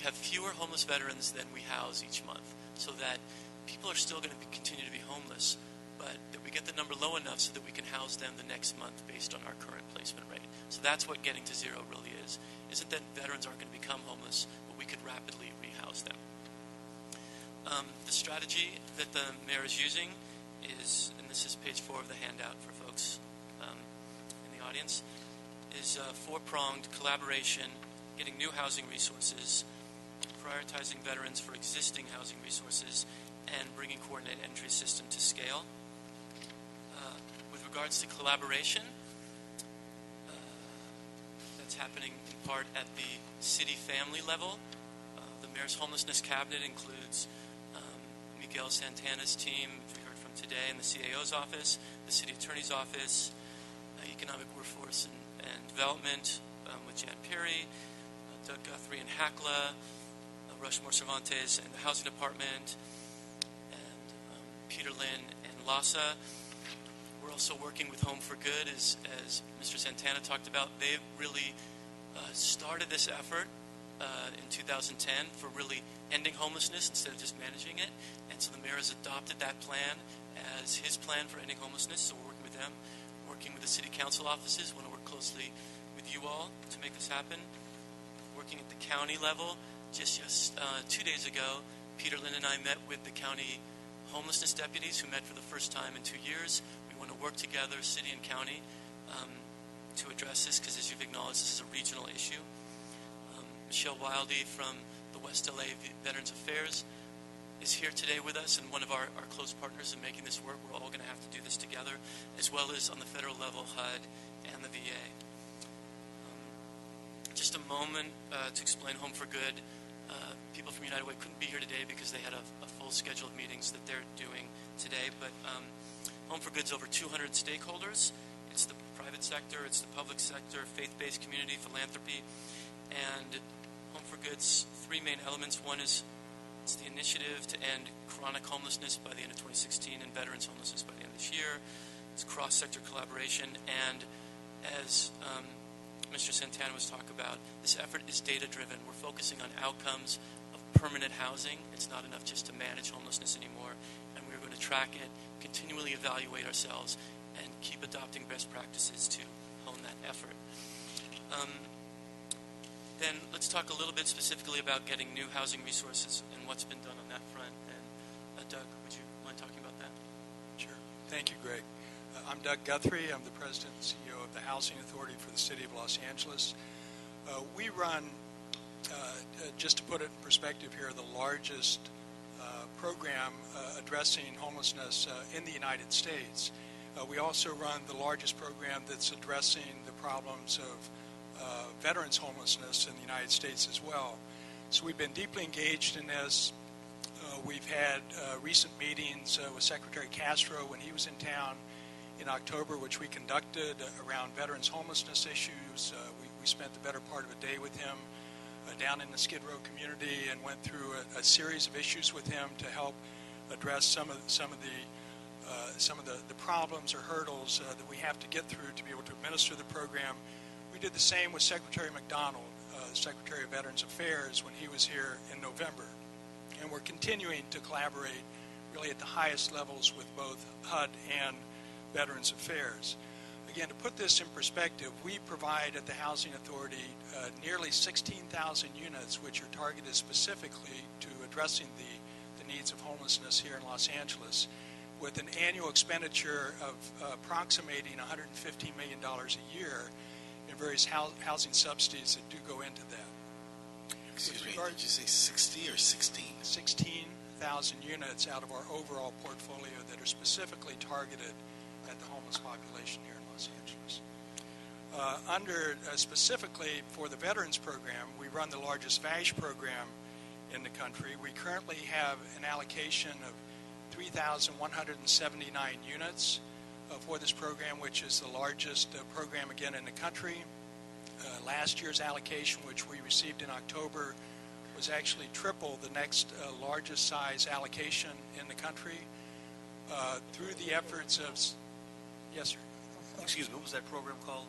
have fewer homeless veterans than we house each month, so that people are still going to continue to be homeless, but that we get the number low enough so that we can house them the next month based on our current placement rate. So that's what getting to zero really is. Isn't that veterans aren't going to become homeless, but we could rapidly rehouse them. The strategy that the mayor is using is, and this is page 4 of the handout for folks in the audience, is 4-pronged collaboration, getting new housing resources, prioritizing veterans for existing housing resources, and bringing coordinated entry system to scale. With regards to collaboration, that's happening in part at the city family level. The mayor's homelessness cabinet includes Miguel Santana's team, which we heard from today, in the CAO's office, the city attorney's office, economic workforce and development with Jan Perry, Doug Guthrie and Hackla, Rushmore Cervantes and the housing department, and Peter Lynn and Lhasa. We're also working with Home for Good, as Mr. Santana talked about. They've really started this effort in 2010 for really ending homelessness instead of just managing it. And so the mayor has adopted that plan as his plan for ending homelessness. So we're working with them, working with the city council offices. We want to work closely with you all to make this happen. Working at the county level. Just 2 days ago, Peter Lynn and I met with the county homelessness deputies who met for the first time in 2 years. We want to work together, city and county, to address this because, as you've acknowledged, this is a regional issue. Michelle Wildy from the West LA Veterans Affairs is here today with us, and one of our close partners in making this work. We're all going to have to do this together, as well as on the federal level, HUD and the VA. Just a moment to explain Home for Good. People from United Way couldn't be here today because they had a full schedule of meetings that they're doing today, but Home for Good's over 200 stakeholders. It's the private sector, it's the public sector, faith-based community, philanthropy, and Home for Good's 3 main elements. One is it's the initiative to end chronic homelessness by the end of 2016 and veterans homelessness by the end of this year. It's cross-sector collaboration, and as Mr. Santana was talking about, this effort is data-driven. We're focusing on outcomes of permanent housing. It's not enough just to manage homelessness anymore, and we're going to track it, continually evaluate ourselves, and keep adopting best practices to hone that effort. Then let's talk a little bit specifically about getting new housing resources and what's been done on that front. And Doug, would you mind talking about that? Sure. Thank you, Greg. I'm Doug Guthrie. I'm the President and CEO of the Housing Authority for the City of Los Angeles. We run, just to put it in perspective here, the largest program addressing homelessness in the United States. We also run the largest program that's addressing the problems of veterans homelessness in the United States as well. So we've been deeply engaged in this. We've had recent meetings with Secretary Castro when he was in town in October, which we conducted around veterans homelessness issues. We spent the better part of a day with him down in the Skid Row community and went through a series of issues with him to help address some of the problems or hurdles that we have to get through to be able to administer the program. We did the same with Secretary McDonald, the Secretary of Veterans Affairs, when he was here in November. And we're continuing to collaborate really at the highest levels with both HUD and Veterans Affairs. Again, to put this in perspective, we provide at the Housing Authority nearly 16,000 units which are targeted specifically to addressing the needs of homelessness here in Los Angeles, with an annual expenditure of approximating $115 million a year in various housing subsidies that do go into that. Excuse me, did you say 60 or 16? 16,000 units out of our overall portfolio that are specifically targeted at the homeless population here in Los Angeles. Specifically for the Veterans Program, we run the largest VASH program in the country. We currently have an allocation of 3,179 units for this program, which is the largest program again in the country. Last year's allocation, which we received in October, was actually triple the next largest size allocation in the country. Through the efforts of... Yes, sir. Excuse me, what was that program called?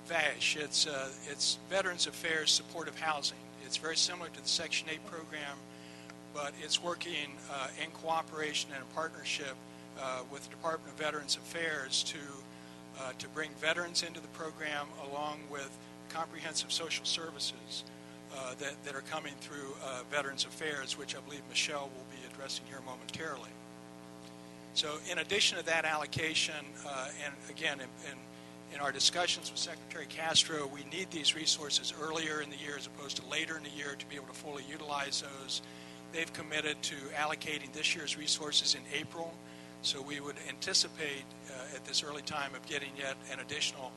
VASH. It's Veterans Affairs Supportive Housing. It's very similar to the Section 8 program, but it's working in cooperation and in partnership with the Department of Veterans Affairs to bring veterans into the program, along with comprehensive social services that are coming through Veterans Affairs, which I believe Michelle will be addressing here momentarily. So in addition to that allocation, and again, in our discussions with Secretary Castro, we need these resources earlier in the year as opposed to later in the year to be able to fully utilize those. They've committed to allocating this year's resources in April, so we would anticipate at this early time of getting yet an additional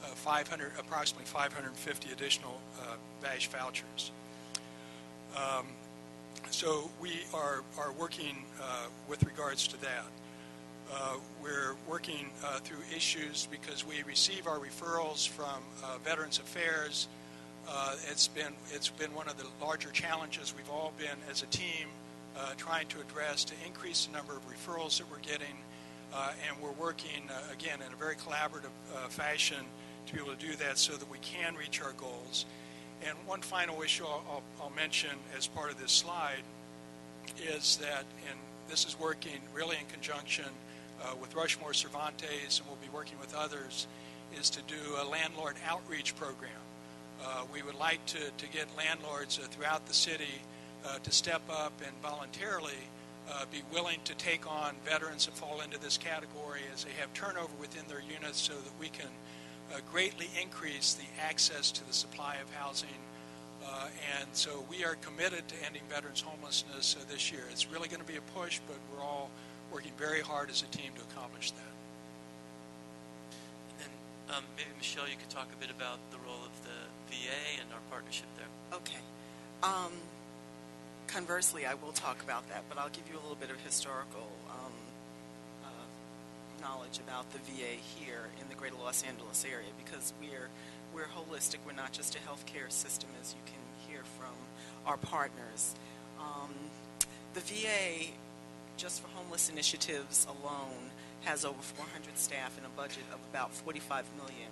approximately 550 additional VASH vouchers. So we are working with regards to that. We're working through issues because we receive our referrals from Veterans Affairs. It's been one of the larger challenges we've all been as a team trying to address to increase the number of referrals that we're getting, and we're working again in a very collaborative fashion to be able to do that so that we can reach our goals. And one final issue I'll mention as part of this slide is that, and this is working really in conjunction with Rushmore Cervantes, and we'll be working with others, is to do a landlord outreach program. We would like to get landlords throughout the city to step up and voluntarily be willing to take on veterans that fall into this category as they have turnover within their units, so that we can greatly increase the access to the supply of housing. And so we are committed to ending veterans homelessness this year. It's really going to be a push, but we're all working very hard as a team to accomplish that. And then maybe, Michelle, you could talk a bit about the role of the VA and our partnership there. Okay. Conversely, I will talk about that, but I'll give you a little bit of historical knowledge about the VA here in the greater Los Angeles area, because we're holistic. We're not just a healthcare system, as you can hear from our partners. The VA, just for homeless initiatives alone, has over 400 staff and a budget of about $45 million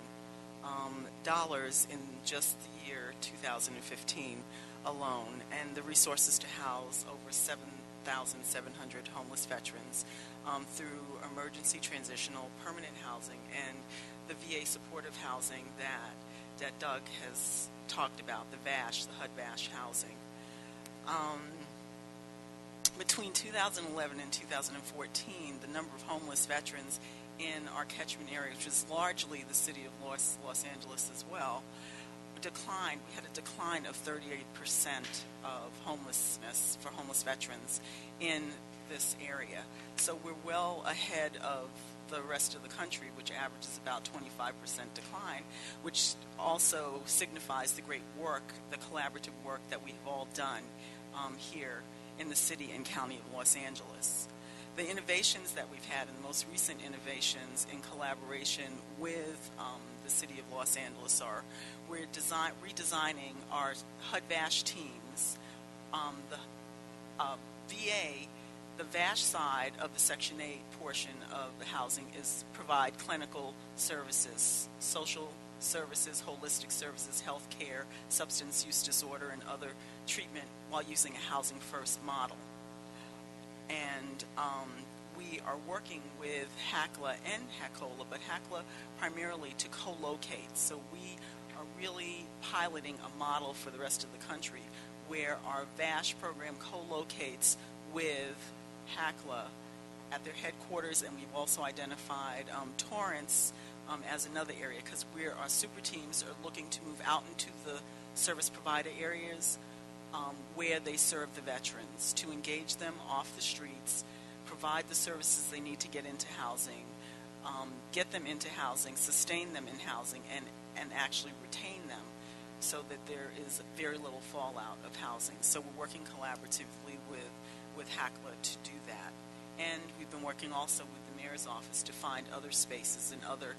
in just the year 2015 alone, and the resources to house over 7,700 homeless veterans through emergency, transitional, permanent housing, and the VA supportive housing that Doug has talked about, the VASH, the HUD VASH housing. Between 2011 and 2014, the number of homeless veterans in our catchment area, which is largely the city of Los Angeles as well, declined. We had a decline of 38% of homelessness for homeless veterans in this area. So we're well ahead of the rest of the country, which averages about 25% decline, which also signifies the great work, the collaborative work that we've all done here in the city and county of Los Angeles. The innovations that we've had, and the most recent innovations in collaboration with the city of Los Angeles are we're redesigning our HUD-VASH teams. The VA, the VASH side of the Section 8 portion of the housing is provide clinical services, social services, holistic services, health care, substance use disorder, and other treatment while using a housing first model. And we are working with HACLA and HACOLA, but HACLA primarily to co-locate. So we are really piloting a model for the rest of the country where our VASH program co-locates with HACLA at their headquarters, and we've also identified Torrance as another area, because our super teams are looking to move out into the service provider areas where they serve the veterans, to engage them off the streets, provide the services they need to get into housing, get them into housing, sustain them in housing, and actually retain them so that there is very little fallout of housing. So we're working collaboratively with HACLA to do that. And we've been working also with the mayor's office to find other spaces in other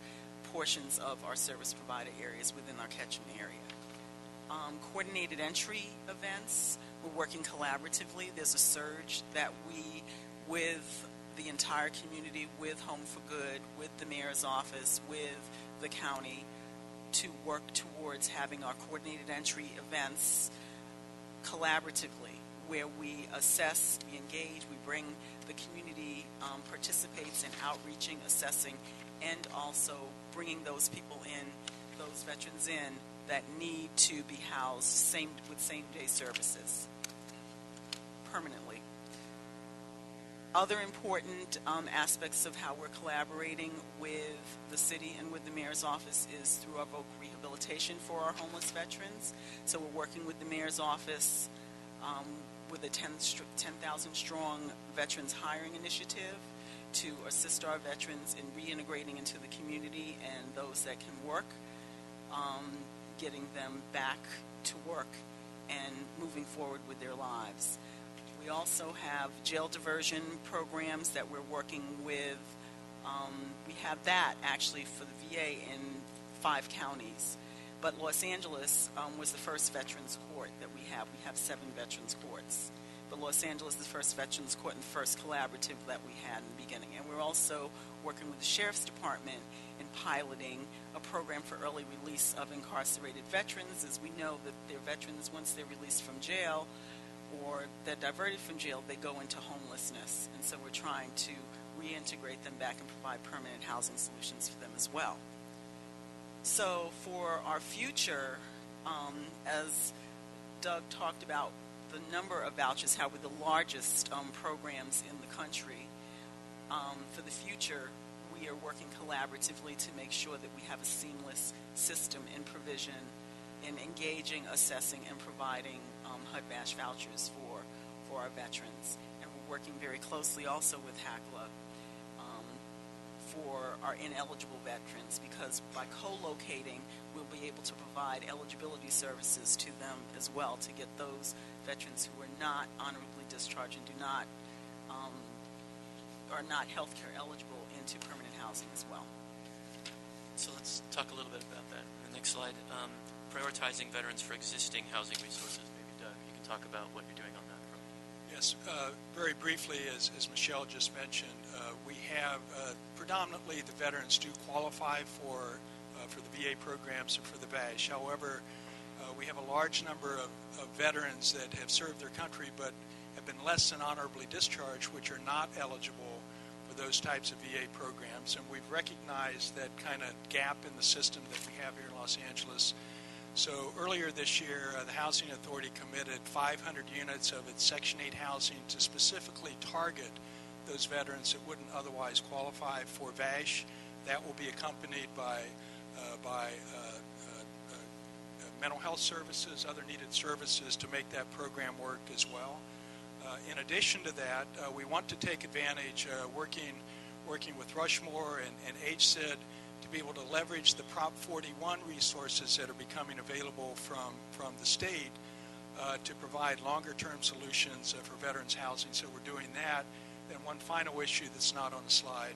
portions of our service provider areas within our catchment area. Coordinated entry events, we're working collaboratively. There's a surge that we, with the entire community, with Home for Good, with the mayor's office, with the county, to work towards having our coordinated entry events collaboratively, where we assess, we engage, we bring the community participates in outreaching, assessing, and also bringing those people in, those veterans in, that need to be housed with same-day services permanently. Other important aspects of how we're collaborating with the city and with the mayor's office is through our voc rehabilitation for our homeless veterans. So we're working with the mayor's office with a 10,000 strong veterans hiring initiative to assist our veterans in reintegrating into the community and those that can work, getting them back to work and moving forward with their lives. We also have jail diversion programs that we're working with. We have that actually for the VA in 5 counties. But Los Angeles was the first veterans court that we have. We have 7 veterans courts. But Los Angeles is the first veterans court and the first collaborative that we had in the beginning. And we're also working with the Sheriff's Department in piloting a program for early release of incarcerated veterans, as we know that their veterans, once they're released from jail or they're diverted from jail, they go into homelessness. And so we're trying to reintegrate them back and provide permanent housing solutions for them as well. So for our future, as Doug talked about the number of vouchers, how we're the largest programs in the country, for the future, we are working collaboratively to make sure that we have a seamless system in provision, in engaging, assessing, and providing HUD-VASH vouchers for our veterans. And we're working very closely also with HACLA for our ineligible veterans, because by co-locating, we'll be able to provide eligibility services to them as well, to get those veterans who are not honorably discharged and are not health care eligible into permanent housing as well. So let's talk a little bit about that. The next slide, prioritizing veterans for existing housing resources. Maybe Doug, you can talk about what you're doing on that front. Yes, very briefly, as Michelle just mentioned, we have predominantly the veterans do qualify for the VA programs and for the VASH. However, we have a large number of veterans that have served their country but have been less than honorably discharged, which are not eligible for those types of VA programs. And we've recognized that kind of gap in the system that we have here in Los Angeles So earlier this year, the Housing Authority committed 500 units of its Section 8 housing to specifically target those veterans that wouldn't otherwise qualify for VASH. That will be accompanied by mental health services, other needed services to make that program work as well. In addition to that, we want to take advantage, working with Rushmore and HCID, to be able to leverage the Prop 41 resources that are becoming available from the state to provide longer-term solutions for veterans housing. So we're doing that. And one final issue that's not on the slide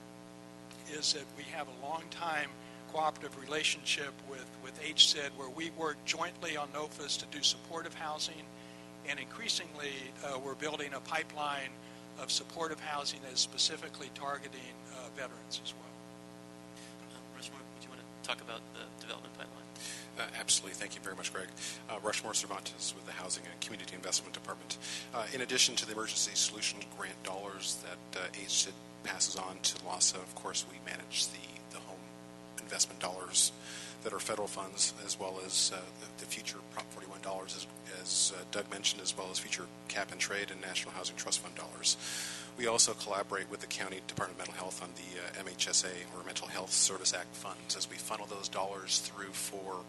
is that we have a long-time cooperative relationship with HCID, where we work jointly on NOFAs to do supportive housing, and increasingly we're building a pipeline of supportive housing that is specifically targeting veterans as well. Rushmore, would you want to talk about the development pipeline? Absolutely. Thank you very much, Greg. Rushmore Cervantes with the Housing and Community Investment Department. In addition to the Emergency Solution Grant dollars that HCID passes on to LASA, of course, we manage the home investment dollars that are federal funds, as well as the future Prop 41 dollars, as Doug mentioned, as well as future cap and trade and National Housing Trust Fund dollars. We also collaborate with the County Department of Mental Health on the MHSA, or Mental Health Service Act funds, as we funnel those dollars through for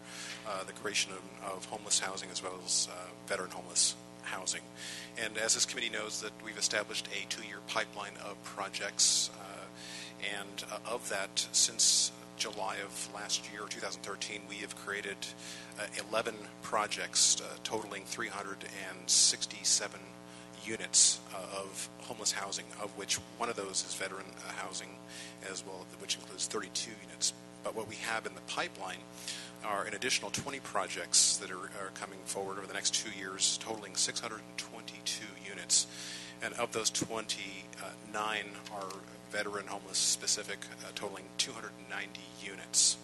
the creation of homeless housing as well as veteran homeless housing. And as this committee knows, that we've established a 2-year pipeline of projects, and of that, since July of last year, 2013, we have created 11 projects totaling 367 units of homeless housing, of which one of those is veteran housing, as well, which includes 32 units. But what we have in the pipeline are an additional 20 projects that are coming forward over the next 2 years, totaling 622 units. And of those 20, 9 are veteran homeless specific, totaling 290 units.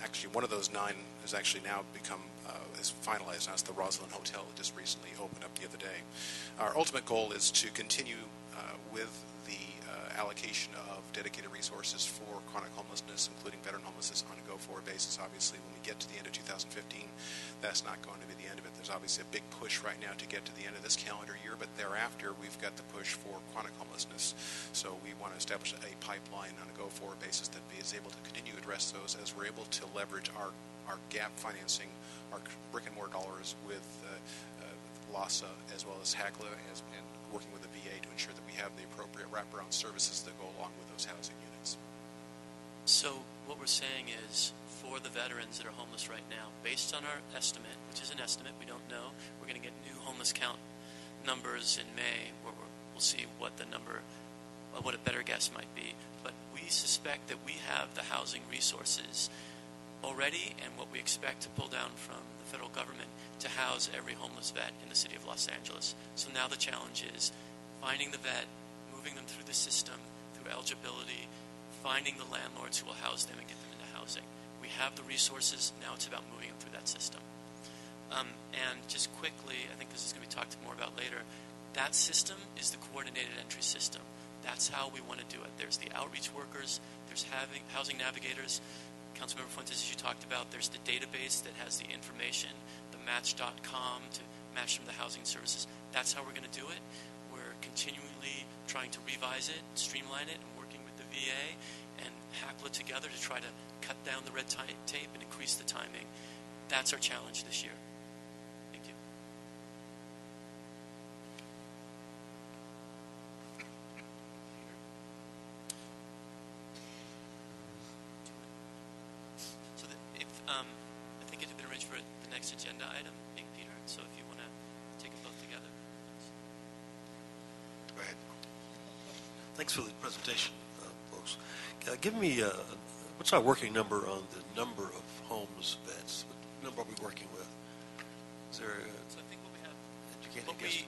Actually, one of those 9 has actually now become is finalized. That's the Roslyn Hotel that just recently opened up the other day. Our ultimate goal is to continue with the allocation of dedicated resources for chronic homelessness, including veteran homelessness, on a go-forward basis. Obviously, when we get to the end of 2015, that's not going to be the end of it. There's obviously a big push right now to get to the end of this calendar year, but thereafter, we've got the push for chronic homelessness. So we want to establish a pipeline on a go-forward basis that is able to continue to address those, as we're able to leverage our gap financing, our brick-and-mortar dollars with LASA as well as HACLA, and working with the VA to ensure that we have the appropriate wraparound services that go along with those housing units. So what we're saying is, for the veterans that are homeless right now, based on our estimate, which is an estimate, we don't know, we're going to get new homeless count numbers in May, where we'll see what the number, what a better guess might be. But we suspect that we have the housing resources already, and what we expect to pull down from the federal government to house every homeless vet in the city of Los Angeles. So now the challenge is finding the vet, moving them through the system, through eligibility, finding the landlords who will house them and get them into housing. We have the resources, now it's about moving them through that system. And just quickly, I think this is going to be talked more about later, that system is the coordinated entry system. That's how we want to do it. There's the outreach workers, there's housing navigators, Councilmember Fuentes, as you talked about, there's the database that has the information, the match.com to match them to housing services. That's how we're going to do it. We're continually trying to revise it, streamline it, and working with the VA and HACLA together to try to cut down the red tape and increase the timing. That's our challenge this year. Thank you. So I think it had been arranged for the next agenda item, Peter. So if you want to take them both together. Go ahead. Thanks for the presentation, folks. Give me what's our working number on the number of homes vets? What number are we working with? Is there so I think what we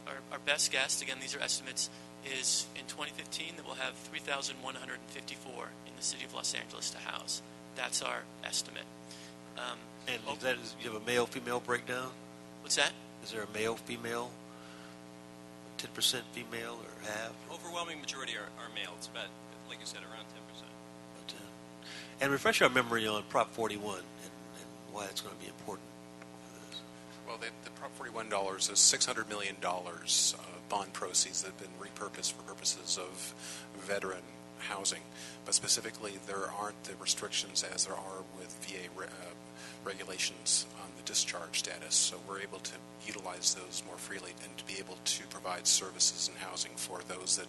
have, our best guess, again, these are estimates, is in 2015 that we'll have 3,154 in the city of Los Angeles to house. That's our estimate. And do you have a male-female breakdown? What's that? Is there a male-female, 10% female, or half? Overwhelming majority are male. It's about, like you said, around 10%. And refresh our memory on Prop 41 and why it's going to be important. Well, the Prop 41 dollars is $600 million bond proceeds that have been repurposed for purposes of veteran housing. But specifically, there aren't the restrictions as there are with VA regulations on the discharge status. So we're able to utilize those more freely and to be able to provide services and housing for those that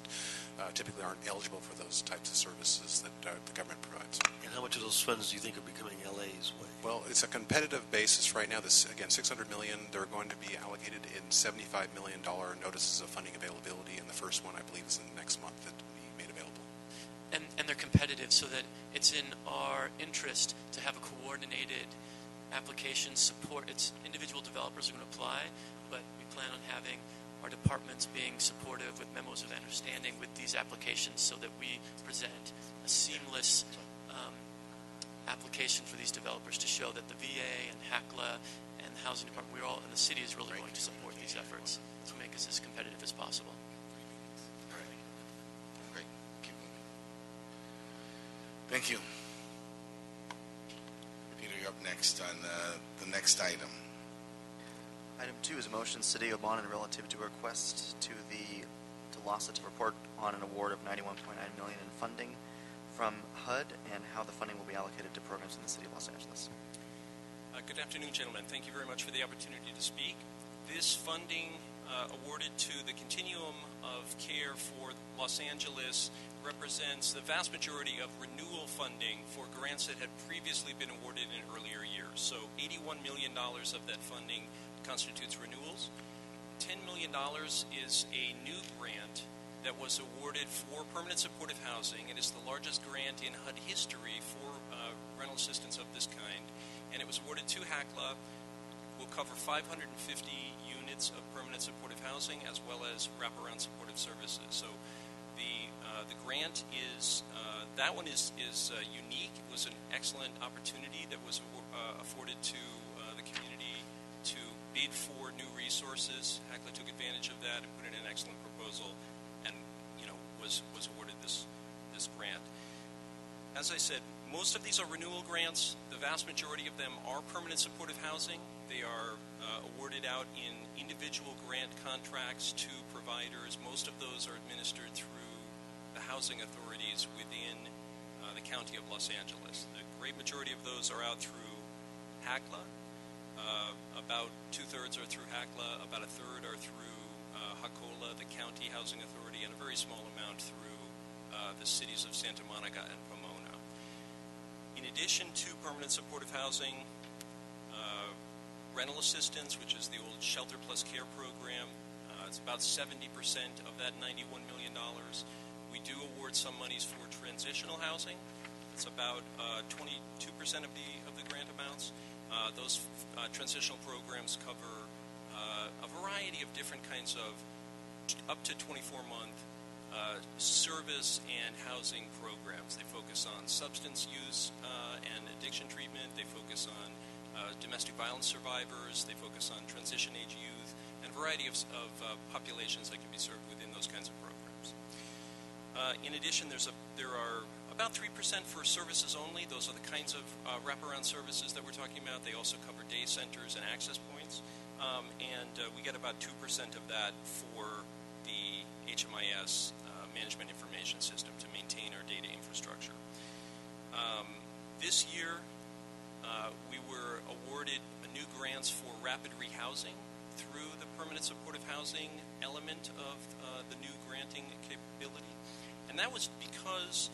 typically aren't eligible for those types of services that the government provides. And how much of those funds do you think are becoming LA's way? Well, it's a competitive basis right now. This, again, $600 million. They're going to be allocated in $75 million notices of funding availability, and the first one, I believe, is in the next month that will be made available. And they're competitive so that it's in our interest to have a coordinated application support. It's individual developers are going to apply, but we plan on having our departments being supportive with memos of understanding with these applications so that we present a seamless application for these developers to show that the VA and HACLA and the Housing Department, we're all, and the city is really going to support these efforts to make us as competitive as possible. Great. Keep moving. Thank you. Peter, you're up next on the next item. Item 2 is a motion, City of Obannon, relative to a request to LASA to report on an award of $91.9 million in funding from HUD and how the funding will be allocated to programs in the City of Los Angeles. Good afternoon, gentlemen. Thank you very much for the opportunity to speak. This funding awarded to the Continuum of Care for Los Angeles represents the vast majority of renewal funding for grants that had previously been awarded in earlier years. So $81 million of that funding constitutes renewals. $10 million is a new grant that was awarded for permanent supportive housing. It is the largest grant in HUD history for rental assistance of this kind, and it was awarded to HACLA. Will cover 550 units of permanent supportive housing as well as wraparound supportive services. So the grant is that one is unique. It was an excellent opportunity that was afforded to the community to bid for new resources. HACLA took advantage of that and put in an excellent proposal, and was awarded this grant. As I said, most of these are renewal grants. The vast majority of them are permanent supportive housing. They are awarded out in individual grant contracts to providers. Most of those are administered through the housing authorities within the county of Los Angeles. The great majority of those are out through HACLA. About 2/3 are through HACLA, about 1/3 are through HACOLA, the county housing authority, and a very small amount through the cities of Santa Monica and Pomona. In addition to permanent supportive housing, rental assistance, which is the old Shelter Plus Care program, it's about 70% of that $91 million. We do award some monies for transitional housing. It's about 22% of the grant amounts. Those transitional programs cover a variety of different kinds of up to 24-month service and housing programs. They focus on substance use and addiction treatment. They focus on domestic violence survivors. They focus on transition-age youth and a variety of populations that can be served within those kinds of programs. In addition, there are about 3% for services only. Those are the kinds of wraparound services that we're talking about. They also cover day centers and access points. And we get about 2% of that for the HMIS management information system to maintain our data infrastructure. This year, we were awarded new grants for rapid rehousing through the permanent supportive housing element of the new granting capability. And that was because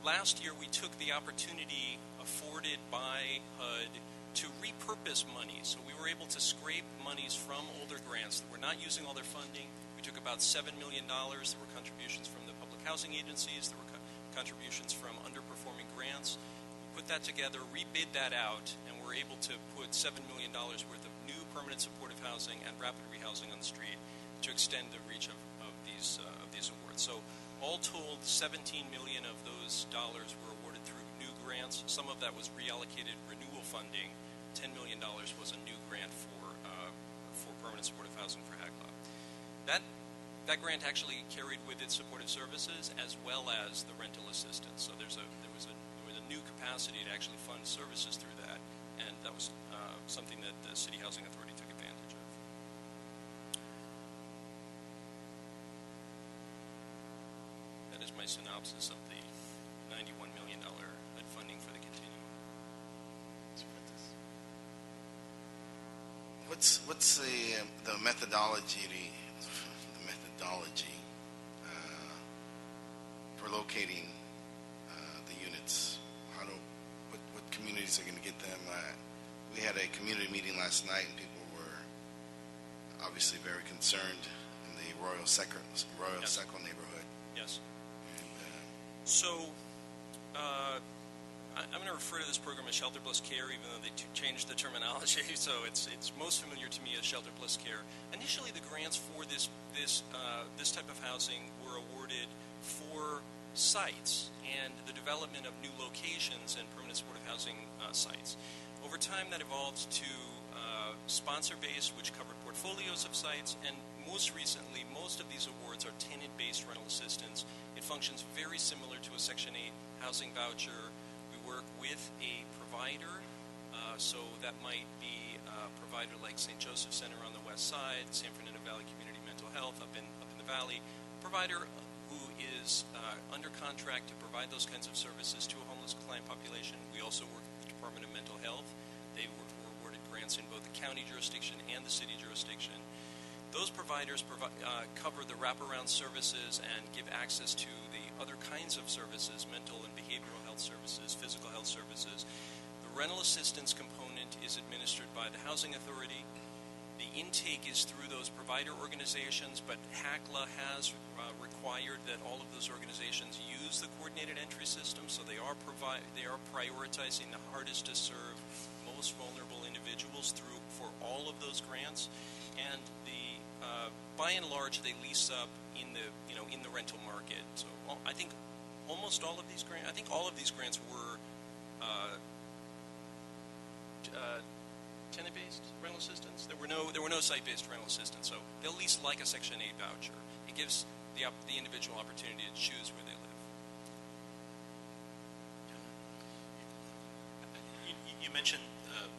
last year we took the opportunity afforded by HUD to repurpose money. So we were able to scrape monies from older grants that were not using all their funding. We took about $7 million. There were contributions from the public housing agencies. There were contributions from underperforming grants. We put that together, rebid that out, and we're able to put $7 million worth of new permanent supportive housing and rapid rehousing on the street to extend the reach of these awards. So all told, $17 million of those dollars were awarded through new grants. Some of that was reallocated renewal funding. $10 million was a new grant for permanent supportive housing for HACLA. That grant actually carried with it supportive services as well as the rental assistance. So there was a new capacity to actually fund services through that, and that was something that the City Housing Authority took advantage of. That is my synopsis of the $91 million HUD funding for the continuum. What's the methodology for locating the units? What communities are going to get them? We had a community meeting last night, and people were obviously very concerned in the Royal Seco neighborhood. Yes. So I'm going to refer to this program as Shelter Plus Care, even though they changed the terminology. So it's most familiar to me as Shelter Plus Care. Initially, the grants for this type of housing were awarded for sites and the development of new locations and permanent supportive housing sites. Over time, that evolved to sponsor-based, which covered portfolios of sites, and most recently, most of these awards are tenant-based rental assistance. It functions very similar to a Section 8 housing voucher. We work with a provider, so that might be a provider like St. Joseph Center on the west side, San Fernando Valley Community Mental Health up in the valley, provider who is under contract to provide those kinds of services to a homeless client population. We also work with the Department of Mental Health. They were awarded grants in both the county jurisdiction and the city jurisdiction. Those providers cover the wraparound services and give access to the other kinds of services, mental and behavioral health services, physical health services. The rental assistance component is administered by the Housing Authority. The intake is through those provider organizations, but HACLA has required that all of those organizations use the coordinated entry system, so they are prioritizing the hardest to serve, most vulnerable individuals for all of those grants. And by and large, they lease up in the rental market. So I think almost all of these grants. I think all of these grants were tenant-based rental assistance. There were no site-based rental assistance. So they'll lease like a Section 8 voucher. It gives the individual opportunity to choose where they live. You mentioned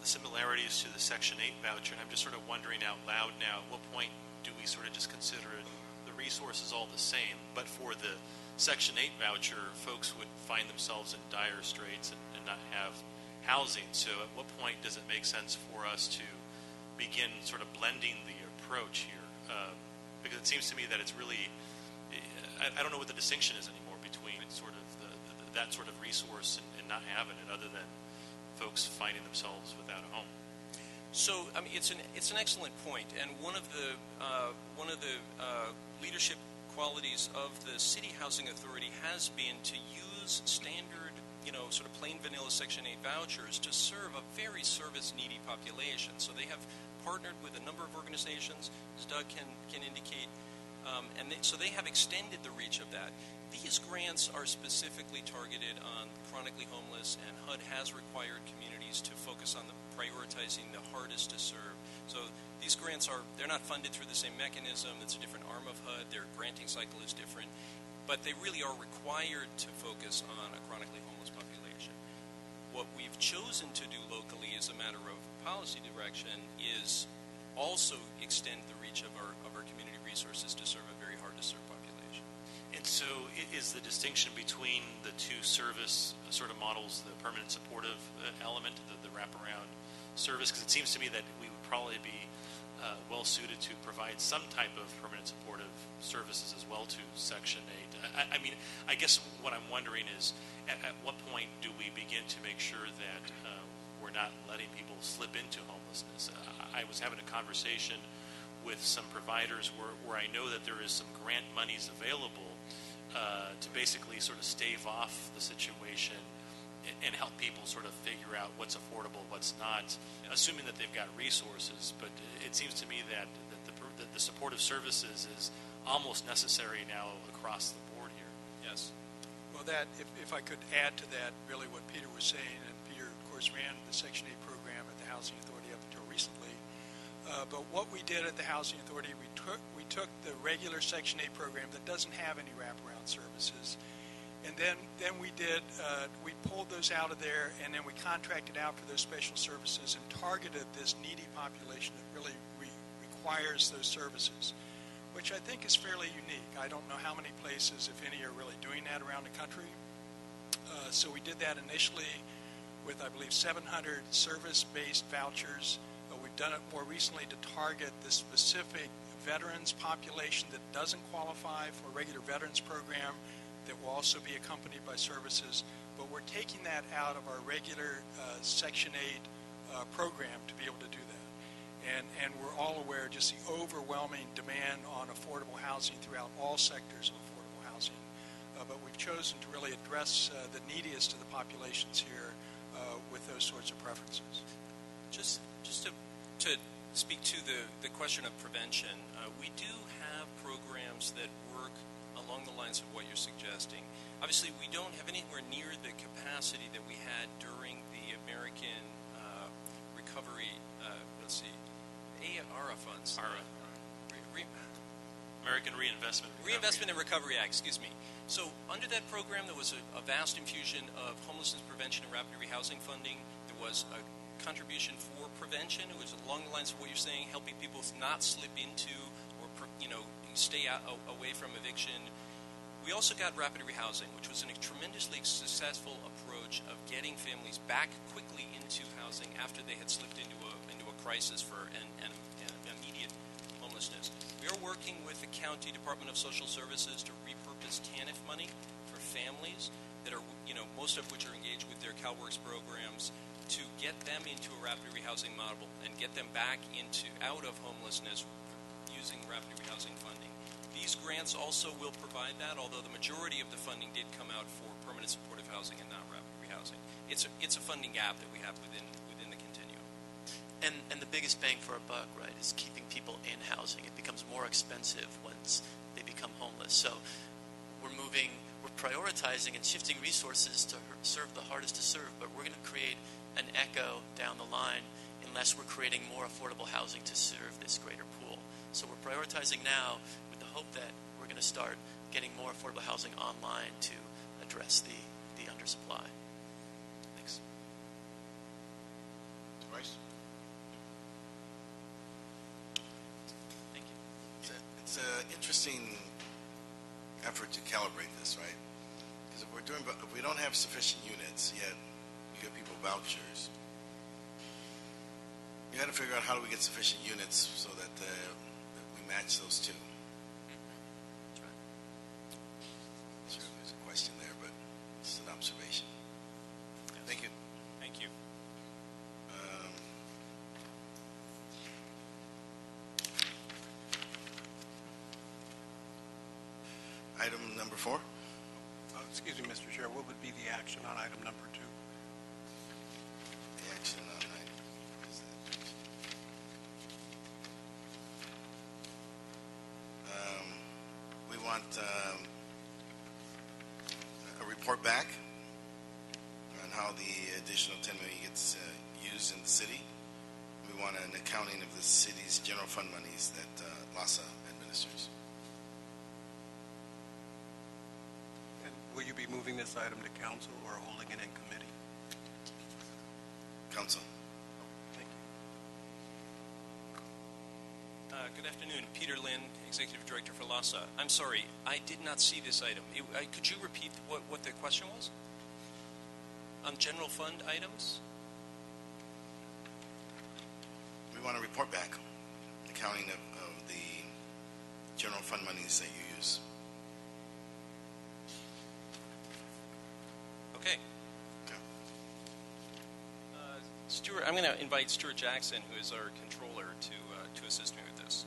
the similarities to the Section 8 voucher, and I'm just sort of wondering out loud now, at what point do we sort of just consider the resources all the same? But for the Section 8 voucher, folks would find themselves in dire straits and not have housing. So at what point does it make sense for us to begin sort of blending the approach here? Because it seems to me that it's really, I don't know what the distinction is anymore between sort of that sort of resource and not having it, other than folks finding themselves without a home. So, I mean, it's an excellent point, and one of the leadership qualities of the City Housing Authority has been to use standard, sort of plain vanilla Section 8 vouchers to serve a very service-needy population. So they have partnered with a number of organizations, as Doug can indicate, so they have extended the reach of that. These grants are specifically targeted on chronically homeless, and HUD has required communities to focus on prioritizing the hardest to serve. So these grants they're not funded through the same mechanism. It's a different arm of HUD. Their granting cycle is different. But they really are required to focus on a chronically homeless population. What we've chosen to do locally as a matter of policy direction is also extend the reach of our community resources to serve a very hard-to-serve population. And so is the distinction between the two service sort of models, the permanent supportive element, the wraparound service? Because it seems to me that we would probably be well-suited to provide some type of permanent supportive services as well to Section 8. I mean, I guess what I'm wondering is, at what point do we begin to make sure that we're not letting people slip into homelessness? I was having a conversation with some providers where I know that there is some grant monies available to basically sort of stave off the situation and help people sort of figure out what's affordable, what's not, assuming that they've got resources. But it seems to me that the supportive services is almost necessary now across the board here. Yes. Well, that if I could add to that, really what Peter was saying, and Peter, of course, ran the Section 8 program at the Housing Authority up until recently. But what we did at the Housing Authority, we took the regular Section 8 program that doesn't have any wraparound services, And then we did, we pulled those out of there, and then we contracted out for those special services and targeted this needy population that really requires those services, which I think is fairly unique. I don't know how many places, if any, are really doing that around the country. So we did that initially with, I believe, 700 service-based vouchers. We've done it more recently to target the specific veterans population that doesn't qualify for a regular veterans program, that will also be accompanied by services. But we're taking that out of our regular Section 8 program to be able to do that. And we're all aware of just the overwhelming demand on affordable housing throughout all sectors of affordable housing. But we've chosen to really address the neediest of the populations here with those sorts of preferences. Just to speak to the question of prevention, we do have programs that work along the lines of what you're suggesting. Obviously, we don't have anywhere near the capacity that we had during the American Recovery, ARA funds. American Reinvestment and Recovery Act, excuse me. So under that program, there was a vast infusion of homelessness prevention and rapid rehousing funding. There was a contribution for prevention. It was along the lines of what you're saying, helping people not slip into or stay away from eviction. We also got rapid rehousing, which was a tremendously successful approach of getting families back quickly into housing after they had slipped into a crisis for an immediate homelessness. We are working with the County Department of Social Services to repurpose TANF money for families that are, most of which are engaged with their CalWorks programs, to get them into a rapid rehousing model and get them back out of homelessness using rapid rehousing funding. These grants also will provide that, although the majority of the funding did come out for permanent supportive housing and not rapid rehousing. It's a funding gap that we have within the continuum. And the biggest bang for our buck, right, is keeping people in housing. It becomes more expensive once they become homeless. So we're prioritizing and shifting resources to serve the hardest to serve, but we're going to create an echo down the line unless we're creating more affordable housing to serve this greater pool. So we're prioritizing now with the hope that we're going to start getting more affordable housing online to address the undersupply. Thanks. Bryce? Thank you. It's an interesting effort to calibrate this, right? Because if we don't have sufficient units, yet we give people vouchers, you got to figure out how do we get sufficient units so that we match those two. That's right. Sure, there's a question there, but it's an observation. Thank you. Thank you. Item number 4. Excuse me, Mr. Chair, what would be the action on item number 2? The action on item. We want a report back on how the additional $10 million gets used in the city. We want an accounting of the city's general fund monies that LASA administers. And will you be moving this item to council or holding it in committee? Council. Thank you. Good afternoon. Peter Lynn, Executive Director for LASA. I'm sorry, I did not see this item. Could you repeat what the question was? On general fund items? We want to report back accounting of the general fund monies that you use. Okay. Stuart, I'm going to invite Stuart Jackson, who is our controller, to assist me with this.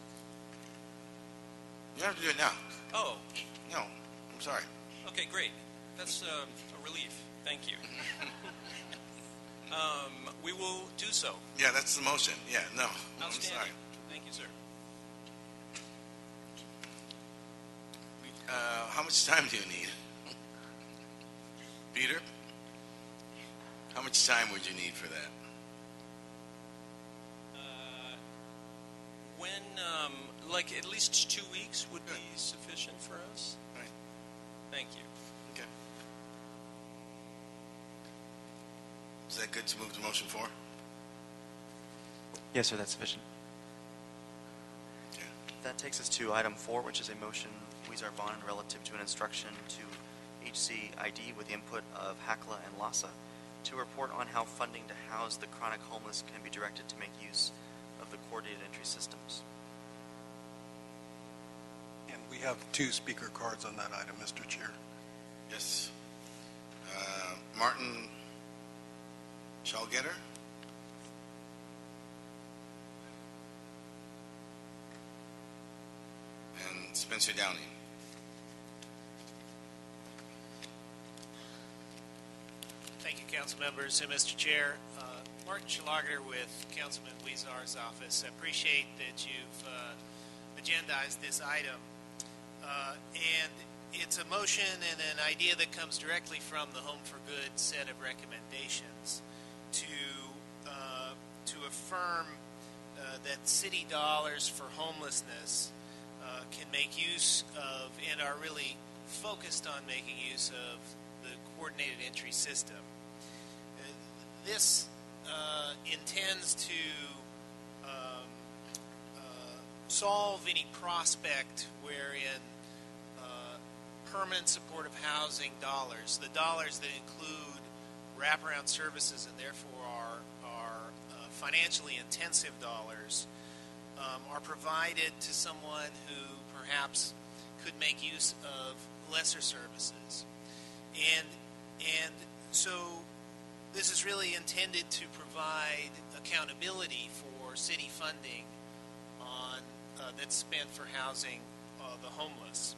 You don't have to do it now. Oh. No, I'm sorry. Okay, great. That's a relief. Thank you. We will do so. Yeah, that's the motion. Yeah, no. I'm Outstanding. sorry. Thank you, sir. How much time do you need? Peter? How much time would you need for that? At least 2 weeks would be sufficient for us. Right. Thank you. Okay. Is that good to move to motion 4? Yes, sir, that's sufficient. That takes us to item 4, which is a motion, Weezer Bonin, relative to an instruction to HCID with the input of HACLA and LASA to report on how funding to house the chronic homeless can be directed to make use of the coordinated entry systems. And we have 2 speaker cards on that item, Mr. Chair. Yes. Martin Schallgetter? And Spencer Downing. Thank you, council members and Mr. Chair. Martin Schallgetter with Councilman Weezar's office. I appreciate that you've agendized this item. And it's a motion and an idea that comes directly from the Home for Good set of recommendations to affirm that city dollars for homelessness can make use of and are really focused on making use of the coordinated entry system. This intends to solve any prospect wherein permanent supportive housing dollars, the dollars that include wraparound services and therefore are financially intensive dollars, are provided to someone who perhaps could make use of lesser services. And so this is really intended to provide accountability for city funding on that's spent for housing the homeless.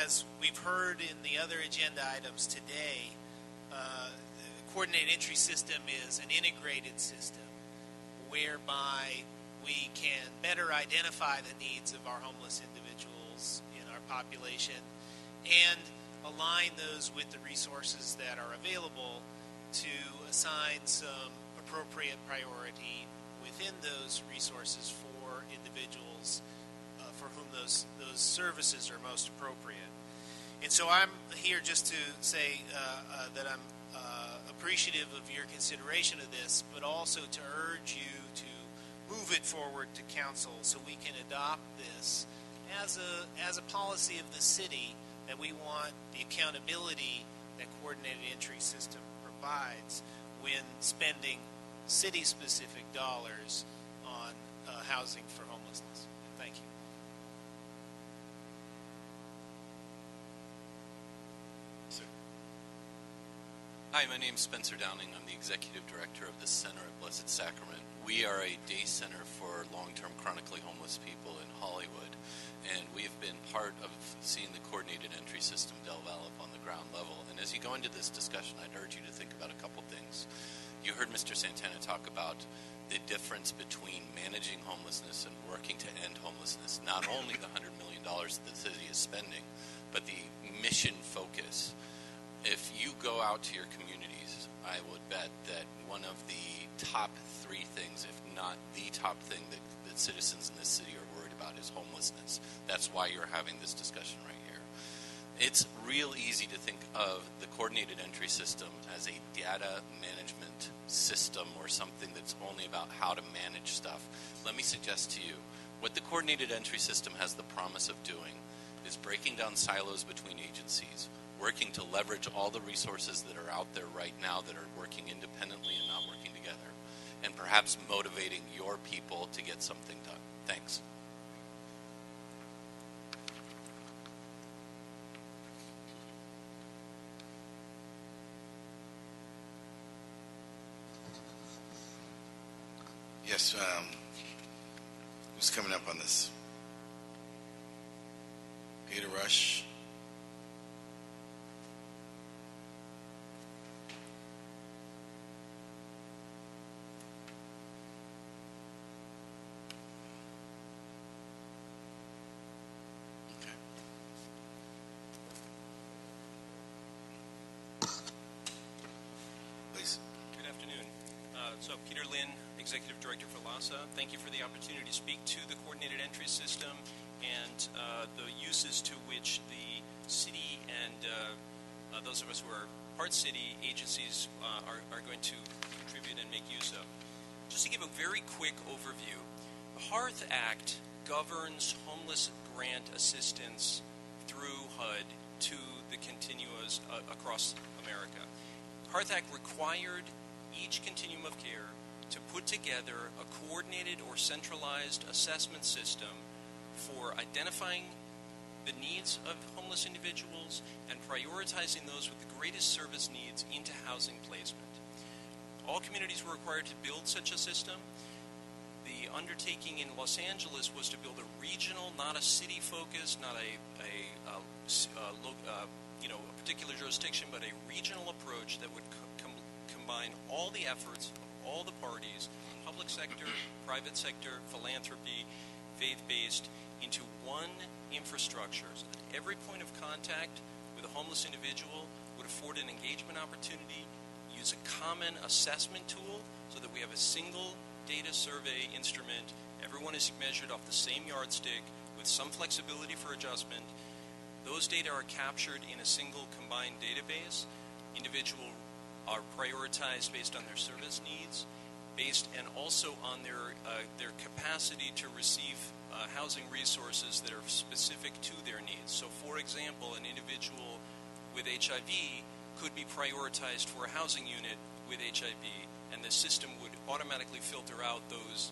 As we've heard in the other agenda items today, the coordinated entry system is an integrated system whereby we can better identify the needs of our homeless individuals in our population and align those with the resources that are available to assign some appropriate priority within those resources for individuals for whom those services are most appropriate. And so I'm here just to say that I'm appreciative of your consideration of this, but also to urge you to move it forward to council so we can adopt this as a policy of the city, that we want the accountability that coordinated entry system provides when spending city-specific dollars on housing for homelessness. Thank you. Sir. Hi, my name is Spencer Downing. I'm the Executive Director of the Center at Blessed Sacrament. We are a day center for long-term chronically homeless people in Hollywood, and we have been part of seeing the coordinated entry system develop on the ground level. And as you go into this discussion, I'd urge you to think about a couple things. You heard Mr. Santana talk about the difference between managing homelessness and working to end homelessness. Not only the $100 million that the city is spending, but the mission focus. If you go out to your communities, I would bet that one of the top 3 things, if not the top thing that citizens in this city are worried about is homelessness. That's why you're having this discussion right here. It's real easy to think of the coordinated entry system as a data management system or something that's only about how to manage stuff. Let me suggest to you, what the coordinated entry system has the promise of doing is breaking down silos between agencies, working to leverage all the resources that are out there right now that are working independently and not working together, and perhaps motivating your people to get something done. Thanks. Yes, who's coming up on this? Peter Rush. Good afternoon. So Peter Lynn, Executive Director for LASA. Thank you for the opportunity to speak to the coordinated entry system and the uses to which the city and those of us who are part city agencies are going to contribute and make use of. Just to give a very quick overview, the HEARTH Act governs homeless grant assistance through HUD to the continuums across America. HEARTH Act required each continuum of care to put together a coordinated or centralized assessment system for identifying the needs of homeless individuals and prioritizing those with the greatest service needs into housing placement. All communities were required to build such a system. The undertaking in Los Angeles was to build a regional, not a city focus, not a particular jurisdiction, but a regional approach that would combine all the efforts of all the parties, public sector, private sector, philanthropy, faith-based, into one infrastructure so that every point of contact with a homeless individual would afford an engagement opportunity, use a common assessment tool so that we have a single data survey instrument. Everyone is measured off the same yardstick with some flexibility for adjustment. Those data are captured in a single combined database. Individuals are prioritized based on their service needs, based and also on their capacity to receive housing resources that are specific to their needs. So, for example, an individual with HIV could be prioritized for a housing unit with HIV, and the system would automatically filter out those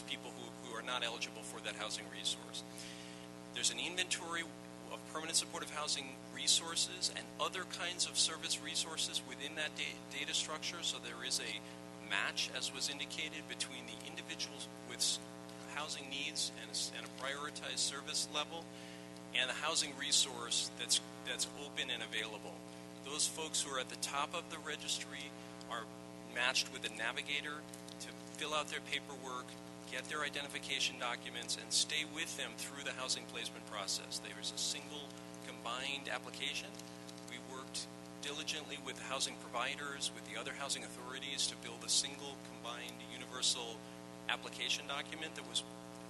people who are not eligible for that housing resource. There's an inventory of permanent supportive housing resources and other kinds of service resources within that data structure, so there is a match, as was indicated, between the individuals with housing needs and a prioritized service level and the housing resource that's open and available. Those folks who are at the top of the registry are matched with a navigator to fill out their paperwork, get their identification documents, and stay with them through the housing placement process. There is a single combined application. We worked diligently with housing providers, with the other housing authorities to build a single combined universal application document that was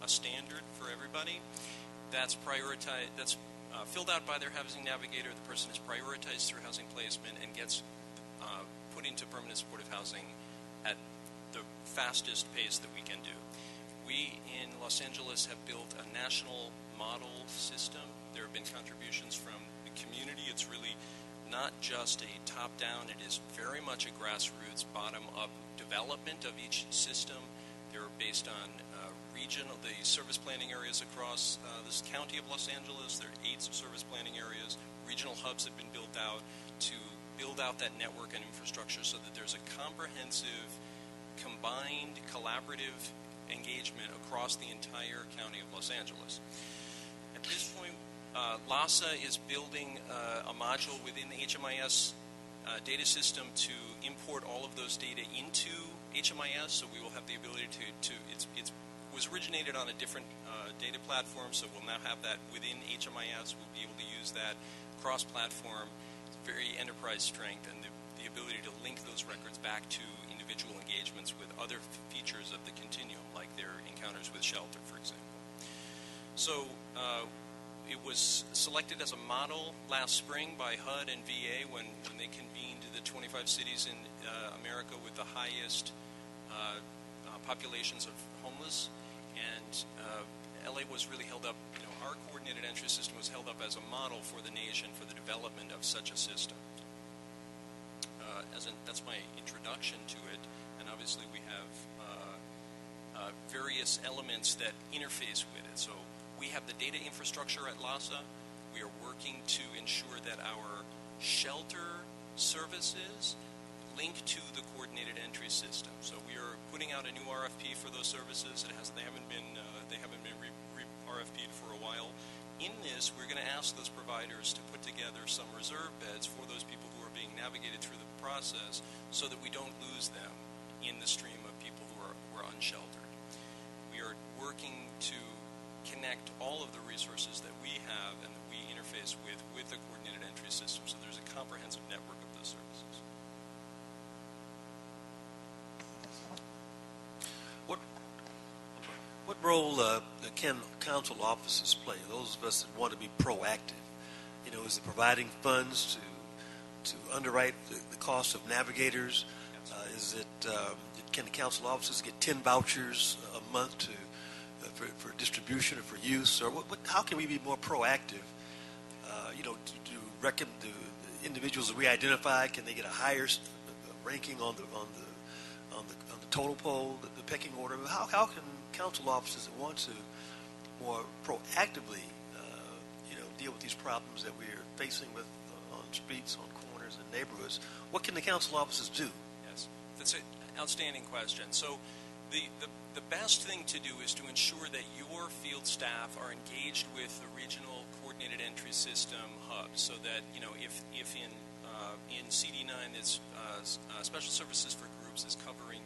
a standard for everybody. That's prioritized. That's filled out by their housing navigator. The person is prioritized through housing placement and gets put into permanent supportive housing at the fastest pace that we can do. We in Los Angeles have built a national model system. There have been contributions from the community. It's really not just a top-down. It is very much a grassroots, bottom-up development of each system. They're based on the service planning areas across this county of Los Angeles. There are 8 service planning areas. Regional hubs have been built out to build out that network and infrastructure so that there's a comprehensive, combined, collaborative engagement across the entire county of Los Angeles. At this point, LASA is building a module within the HMIS data system to import all of those data into HMIS, so we will have the ability to it was originated on a different data platform, so we'll now have that within HMIS. We'll be able to use that cross-platform, very enterprise strength, and the ability to link those records back to individual engagements with other features of the continuum, like their encounters with shelter, for example. So it was selected as a model last spring by HUD and VA when they convened the 25 cities in America with the highest populations of homeless, and LA was really held up, our coordinated entry system was held up as a model for the nation for the development of such a system. That's my introduction to it, and obviously we have various elements that interface with it. So we have the data infrastructure at LASA. We are working to ensure that our shelter services link to the coordinated entry system. So we are putting out a new RFP for those services. They haven't been RFP'd for a while. In this, we're going to ask those providers to put together some reserve beds for those people who are being navigated through the process, so that we don't lose them in the stream of people who are unsheltered. We are working to connect all of the resources that we have and that we interface with the coordinated entry system, so there's a comprehensive network of those services. What role can council officers play, those of us that want to be proactive Is it providing funds to underwrite the cost of navigators? Is it can the council offices get 10 vouchers a month for distribution or for use? Or how can we be more proactive? To reckon the individuals that we identify, can they get a higher ranking on the total poll, the pecking order? How can council offices that want to more proactively deal with these problems that we're facing with on streets, on corners, and neighborhoods? What can the council offices do? Yes, that's an outstanding question. So the best thing to do is to ensure that your field staff are engaged with the regional coordinated entry system hub, so that if in CD9 is special services for groups is covering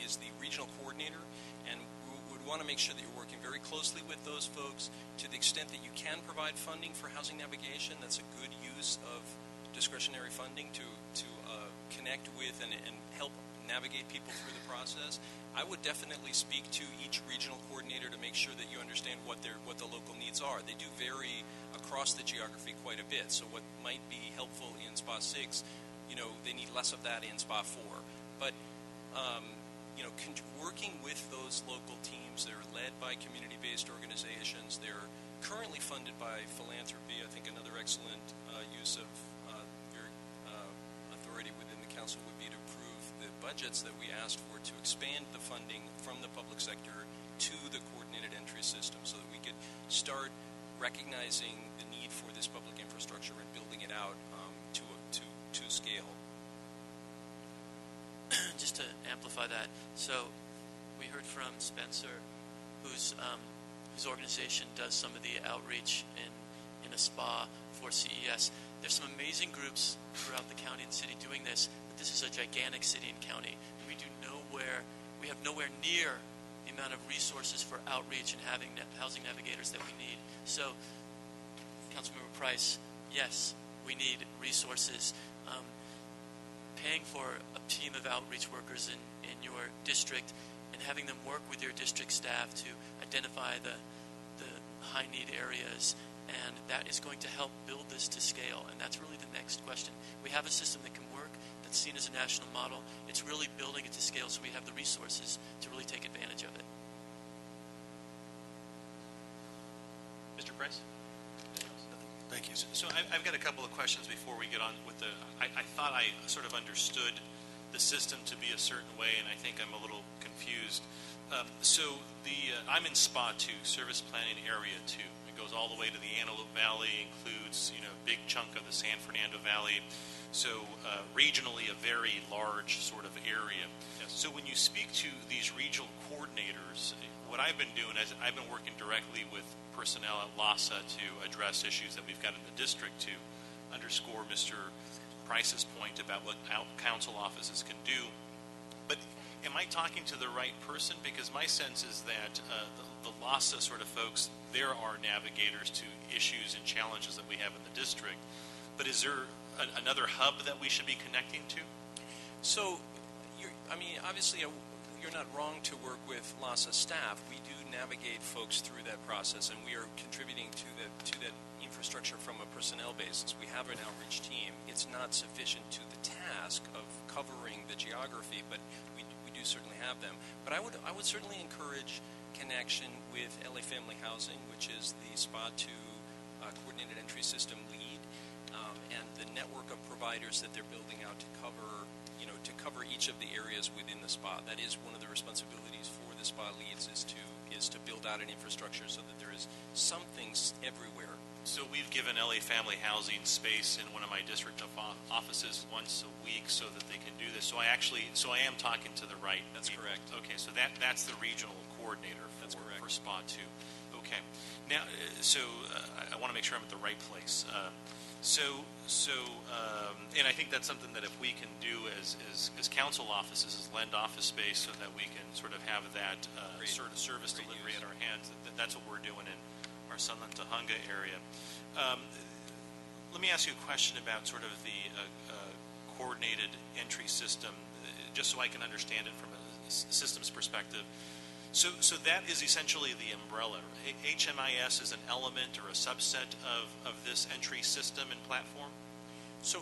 is the regional coordinator, and we would want to make sure that you're working very closely with those folks to the extent that you can provide funding for housing navigation. That's a good use of discretionary funding to connect with and help navigate people through the process. I would definitely speak to each regional coordinator to make sure that you understand what the local needs are. They do vary across the geography quite a bit. So what might be helpful in SPA 6, they need less of that in SPA 4. But working with those local teams, they're led by community-based organizations. They're currently funded by philanthropy. I think another excellent use of your authority within the council would be to approve the budgets that we asked for to expand the funding from the public sector to the coordinated entry system, so that we could start recognizing the need for this public infrastructure and building it out to scale. Just to amplify that, so we heard from Spencer, whose organization does some of the outreach in a spa for CES. There's some amazing groups throughout the county and city doing this, but this is a gigantic city and county, and we have nowhere near the amount of resources for outreach and having housing navigators that we need. So, Councilmember Price, yes, we need resources. Paying for a team of outreach workers in your district and having them work with your district staff to identify the high need areas, and that is going to help build this to scale. And that's really the next question. We have a system that can work, that's seen as a national model. It's really building it to scale so we have the resources to really take advantage of it. Mr. Price? Thank you. So I've got a couple of questions before we get on with the. I thought I sort of understood the system to be a certain way, and I think I'm a little confused. I'm in SPA 2, Service Planning Area 2. It goes all the way to the Antelope Valley, includes big chunk of the San Fernando Valley. So regionally, a very large sort of area. Yes. So when you speak to these regional coordinators, what I've been doing is I've been working directly with personnel at LASA to address issues that we've got in the district, to underscore Mr. Price's point about what council offices can do. But am I talking to the right person? Because my sense is that the LASA sort of folks, there are navigators to issues and challenges that we have in the district. But is there another hub that we should be connecting to? So, obviously, you're not wrong to work with LASA staff. We do navigate folks through that process, and we are contributing to that infrastructure from a personnel basis. We have an outreach team. It's not sufficient to the task of covering the geography, but we do certainly have them. But I would certainly encourage connection with LA Family Housing, which is the SPA 2 coordinated entry system lead, and the network of providers that they're building out to cover each of the areas within the SPA. That is one of the responsibilities for the SPA leads, is to build out an infrastructure so that there is some things everywhere. So we've given LA Family Housing space in one of my district offices once a week so that they can do this. So I am talking to the right. That's people. correct. Okay, so that's the regional coordinator for SPA 2. Okay. Now, I want to make sure I'm at the right place. And I think that's something that if we can do as council offices, as lend office space, so that we can sort of have that sort of service delivery at our hands. That's what we're doing in our Sunland Tahunga area. Let me ask you a question about sort of the coordinated entry system, just so I can understand it from a systems perspective. So that is essentially the umbrella. HMIS is an element or a subset of this entry system and platform? So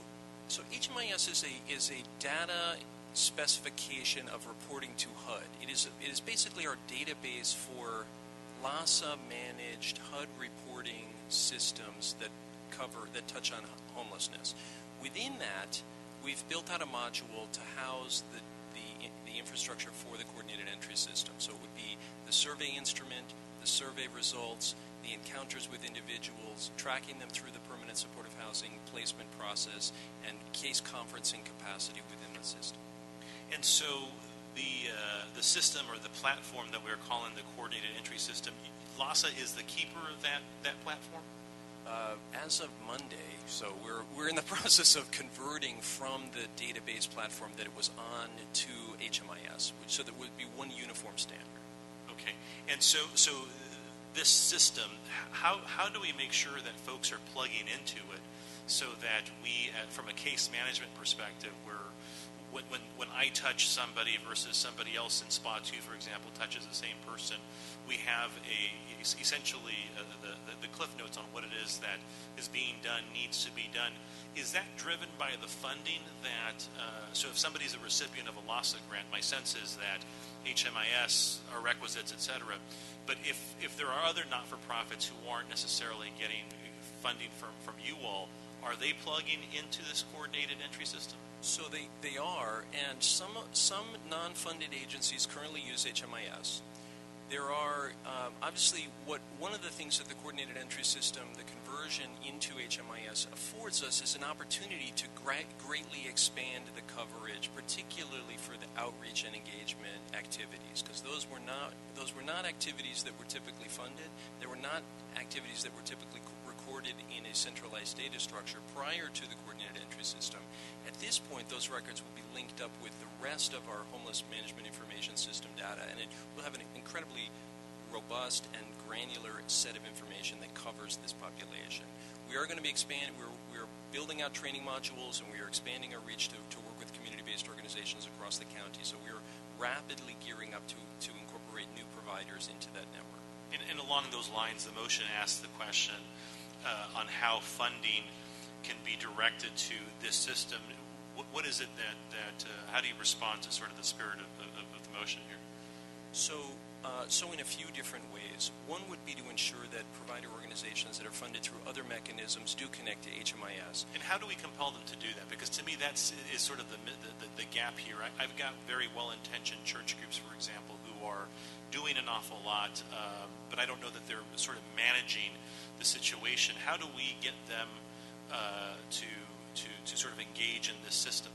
HMIS is a data specification of reporting to HUD. It is basically our database for LAHSA managed HUD reporting systems that touch on homelessness. Within that, we've built out a module to house the infrastructure for the coordinated entry system. So it would be the survey instrument, the survey results, the encounters with individuals, tracking them through the permanent supportive housing placement process, and case conferencing capacity within the system. And so the system or the platform that we're calling the coordinated entry system, LAHSA is the keeper of that platform? As of Monday, so we're in the process of converting from the database platform that it was on to HMIS, so that would be one uniform standard. Okay, and so this system, how do we make sure that folks are plugging into it so that we, from a case management perspective, when I touch somebody versus somebody else in Spa 2, for example, touches the same person, we have essentially the cliff notes on what it is that is being done, needs to be done. Is that driven by the funding that, so if somebody's a recipient of a LAHSA grant, my sense is that HMIS are requisites, et cetera, but if there are other not-for-profits who aren't necessarily getting funding from you all, are they plugging into this coordinated entry system? So they are, and some non-funded agencies currently use HMIS. There are obviously one of the things that the coordinated entry system, the conversion into HMIS affords us is an opportunity to greatly expand the coverage, particularly for the outreach and engagement activities, because those were not activities that were typically funded. They were not activities that were typically recorded in a centralized data structure prior to the coordinated entry system. At this point, those records will be linked up with the rest of our homeless management information system data, and it will have an incredibly robust and granular set of information that covers this population. We are going to be expanding. We're building out training modules, and we are expanding our reach to work with community-based organizations across the county. So we are rapidly gearing up to incorporate new providers into that network. And along those lines, the motion asks the question on how funding can be directed to this system. What is it that how do you respond to sort of the spirit of the motion here? So in a few different ways. One would be to ensure that provider organizations that are funded through other mechanisms do connect to HMIS. And how do we compel them to do that? Because to me, that is sort of the gap here. I've got very well-intentioned church groups, for example, who are doing an awful lot, but I don't know that they're sort of managing the situation. How do we get them to sort of engage in this system?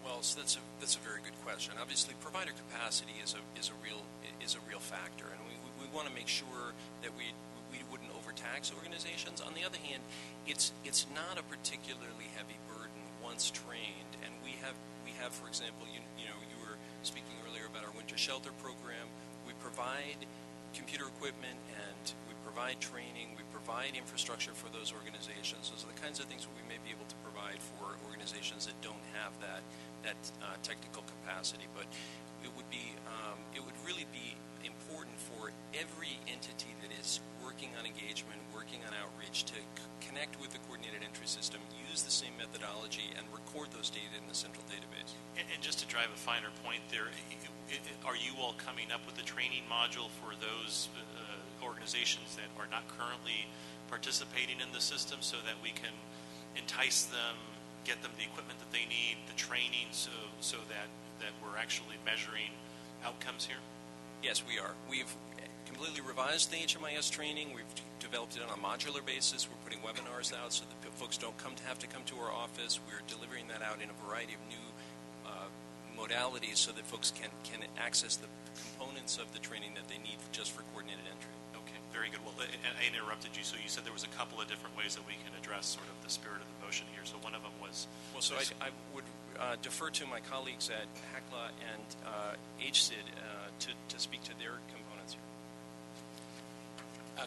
Well, so that's a very good question. Obviously, provider capacity is a real factor, and we want to make sure that we wouldn't overtax organizations. On the other hand, it's not a particularly heavy burden once trained, and we have for example, you were speaking earlier about our winter shelter program. We provide computer equipment and we provide training. We provide infrastructure for those organizations. Those are the kinds of things that we may be able to provide for organizations that don't have that technical capacity. But it would really be important for every entity that is working on engagement, working on outreach, to connect with the coordinated entry system, use the same methodology, and record those data in the central database. And just to drive a finer point there, are you all coming up with a training module for those organizations that are not currently participating in the system so that we can entice them, get them the equipment that they need, the training, so that we're actually measuring outcomes here? Yes, we are. We've completely revised the HMIS training. We've developed it on a modular basis. We're putting webinars out so that folks don't have to come to our office. We're delivering that out in a variety of new modalities so that folks can access the components of the training that they need just for coordinated entry. Okay, very good. Well, I interrupted you, so you said there was a couple of different ways that we can address sort of the spirit of the motion here. So one of them was... Well, so I would defer to my colleagues at HACLA and HCID to speak to their components here.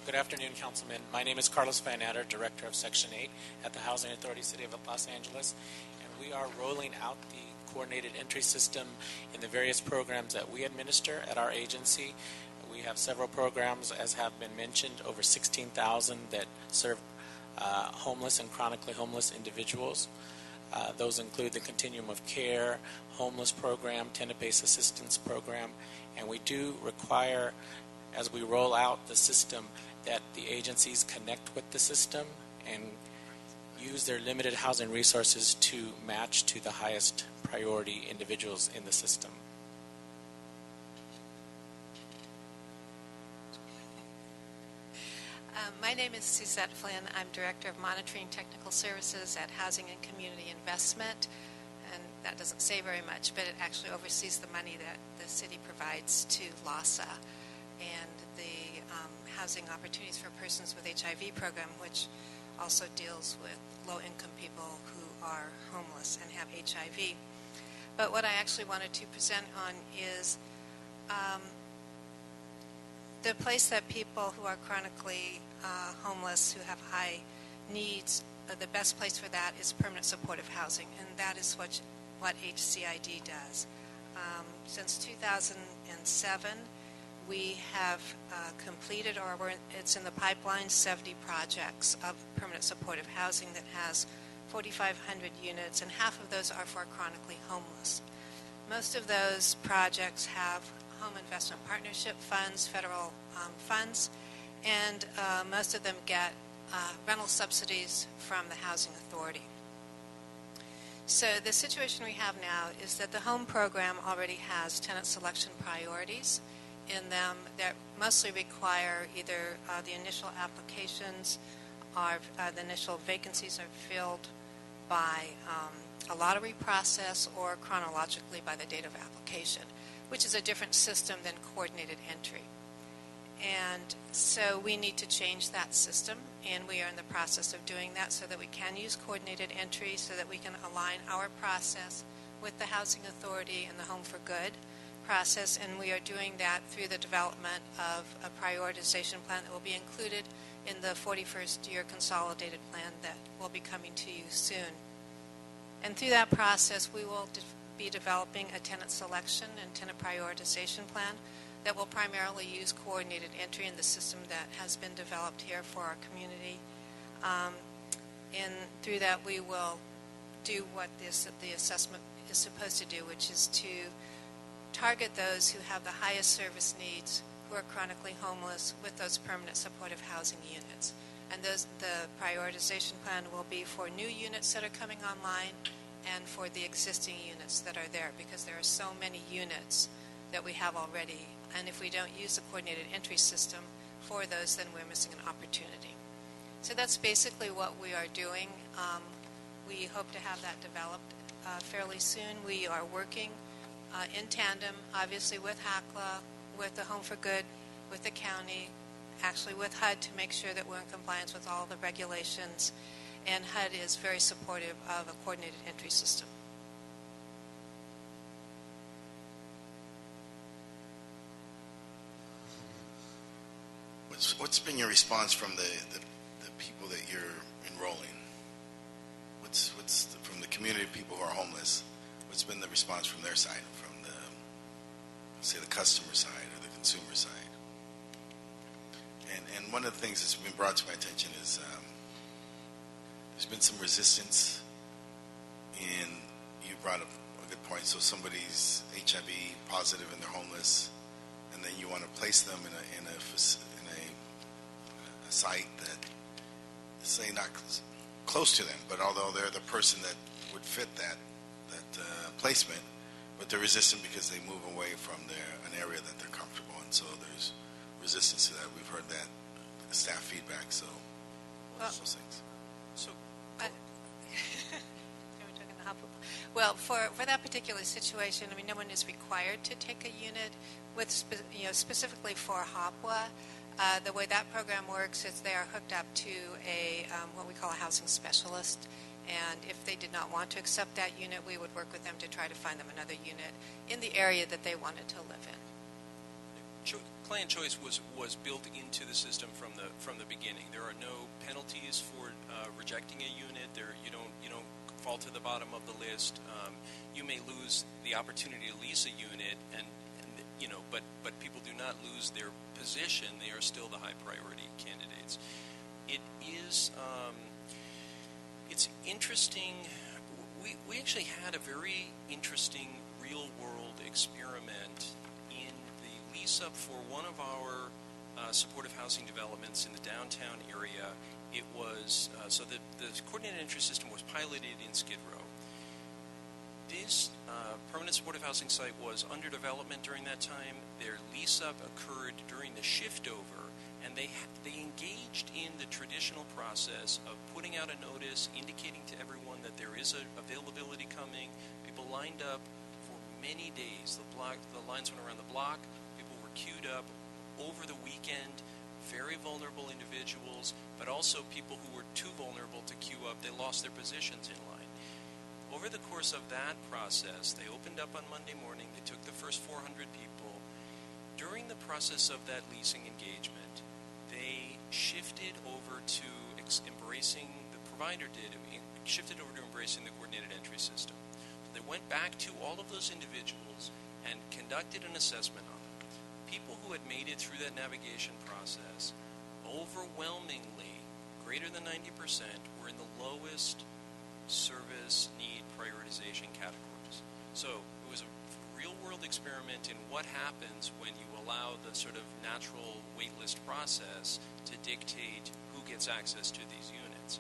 Good afternoon, Councilman. My name is Carlos Van Adder, Director of Section 8 at the Housing Authority City of Los Angeles, and we are rolling out the coordinated entry system in the various programs that we administer at our agency. We have several programs, as have been mentioned, over 16,000 that serve homeless and chronically homeless individuals. Those include the Continuum of Care, Homeless Program, Tenant-Based Assistance Program, and we do require, as we roll out the system, that the agencies connect with the system and use their limited housing resources to match to the highest priority individuals in the system. My name is Suzette Flynn. I'm Director of Monitoring Technical Services at Housing and Community Investment. And that doesn't say very much, but it actually oversees the money that the city provides to LASA and the Housing Opportunities for Persons with HIV program, which also deals with low-income people who are homeless and have HIV. But what I actually wanted to present on is the place that people who are chronically homeless, who have high needs, the best place for that is permanent supportive housing, and that is what HCID does. Since 2007, we have completed, or it's in the pipeline, 70 projects of permanent supportive housing that has 4,500 units, and half of those are for chronically homeless. Most of those projects have home investment partnership funds, federal funds, and most of them get rental subsidies from the Housing Authority. So the situation we have now is that the home program already has tenant selection priorities in them that mostly require either the initial applications or the initial vacancies are filled by a lottery process or chronologically by the date of application, which is a different system than coordinated entry. And so we need to change that system, and we are in the process of doing that so that we can use coordinated entry, so that we can align our process with the Housing Authority and the Home for Good process, and we are doing that through the development of a prioritization plan that will be included in the 41st year consolidated plan that will be coming to you soon. And through that process, we will be developing a tenant selection and tenant prioritization plan that will primarily use coordinated entry in the system that has been developed here for our community. And through that, we will do what the assessment is supposed to do, which is to target those who have the highest service needs, who are chronically homeless, with those permanent supportive housing units. And the prioritization plan will be for new units that are coming online and for the existing units that are there, because there are so many units that we have already. And if we don't use the coordinated entry system for those, then we're missing an opportunity. So that's basically what we are doing. We hope to have that developed fairly soon. We are working in tandem, obviously, with HACLA, with the Home for Good, with the county, actually with HUD, to make sure that we're in compliance with all the regulations. And HUD is very supportive of a coordinated entry system. What's been your response from the people that you're enrolling? From the community of people who are homeless? What's been the response from their side, from the, say, the customer side or the consumer side? And one of the things that's been brought to my attention is there's been some resistance. And you brought up a good point. So somebody's HIV positive and they're homeless, and then you want to place them in a site that, say, not close to them, but although they're the person that would fit that placement, but they're resistant because they move away from an area that they're comfortable in. So there's resistance to that. We've heard that staff feedback. So those things. So, well, for that particular situation, I mean, no one is required to take a unit with, specifically for HOPWA. The way that program works is they are hooked up to what we call a housing specialist, and if they did not want to accept that unit, we would work with them to try to find them another unit in the area that they wanted to live in. Client choice was built into the system from the beginning. There are no penalties for rejecting a unit. You don't fall to the bottom of the list. You may lose the opportunity to lease a unit, and but people do not lose their position. They are still the high priority candidates. It is it's interesting. We actually had a very interesting real world experiment in the lease up for one of our supportive housing developments in the downtown area. It was so the coordinated entry system was piloted in Skid Row. This permanent supportive housing site was under development during that time. Their lease up occurred during the shift over, and they engaged in the traditional process of putting out a notice indicating to everyone that there is a availability coming. People lined up for many days. The lines went around the block. People were queued up over the weekend. Very vulnerable individuals, but also people who were too vulnerable to queue up. They lost their positions in line. Over the course of that process, they opened up on Monday morning. They took the first 400 people. During the process of that leasing engagement, they shifted over to embracing, the provider did, shifted over to embracing the coordinated entry system. So they went back to all of those individuals and conducted an assessment on them. People who had made it through that navigation process, overwhelmingly, greater than 90%, were in the lowest service need prioritization categories. So it was a real-world experiment in what happens when you allow the sort of natural waitlist process to dictate who gets access to these units.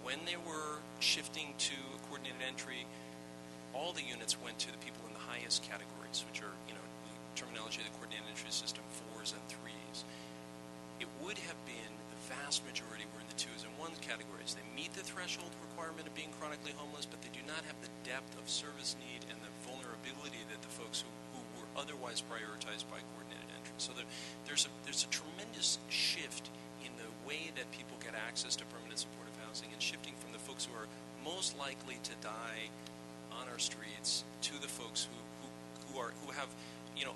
When they were shifting to a coordinated entry, all the units went to the people in the highest categories, which are, the terminology of the coordinated entry system, 4s and 3s. It would have been the vast majority were in the 2s and 1s categories. They meet the threshold requirement of being chronically homeless, but they do not have the depth of service need and the vulnerability that the folks who were otherwise prioritized by coordinated entry. So there's a tremendous shift in the way that people get access to permanent supportive housing, and shifting from the folks who are most likely to die on our streets to the folks who have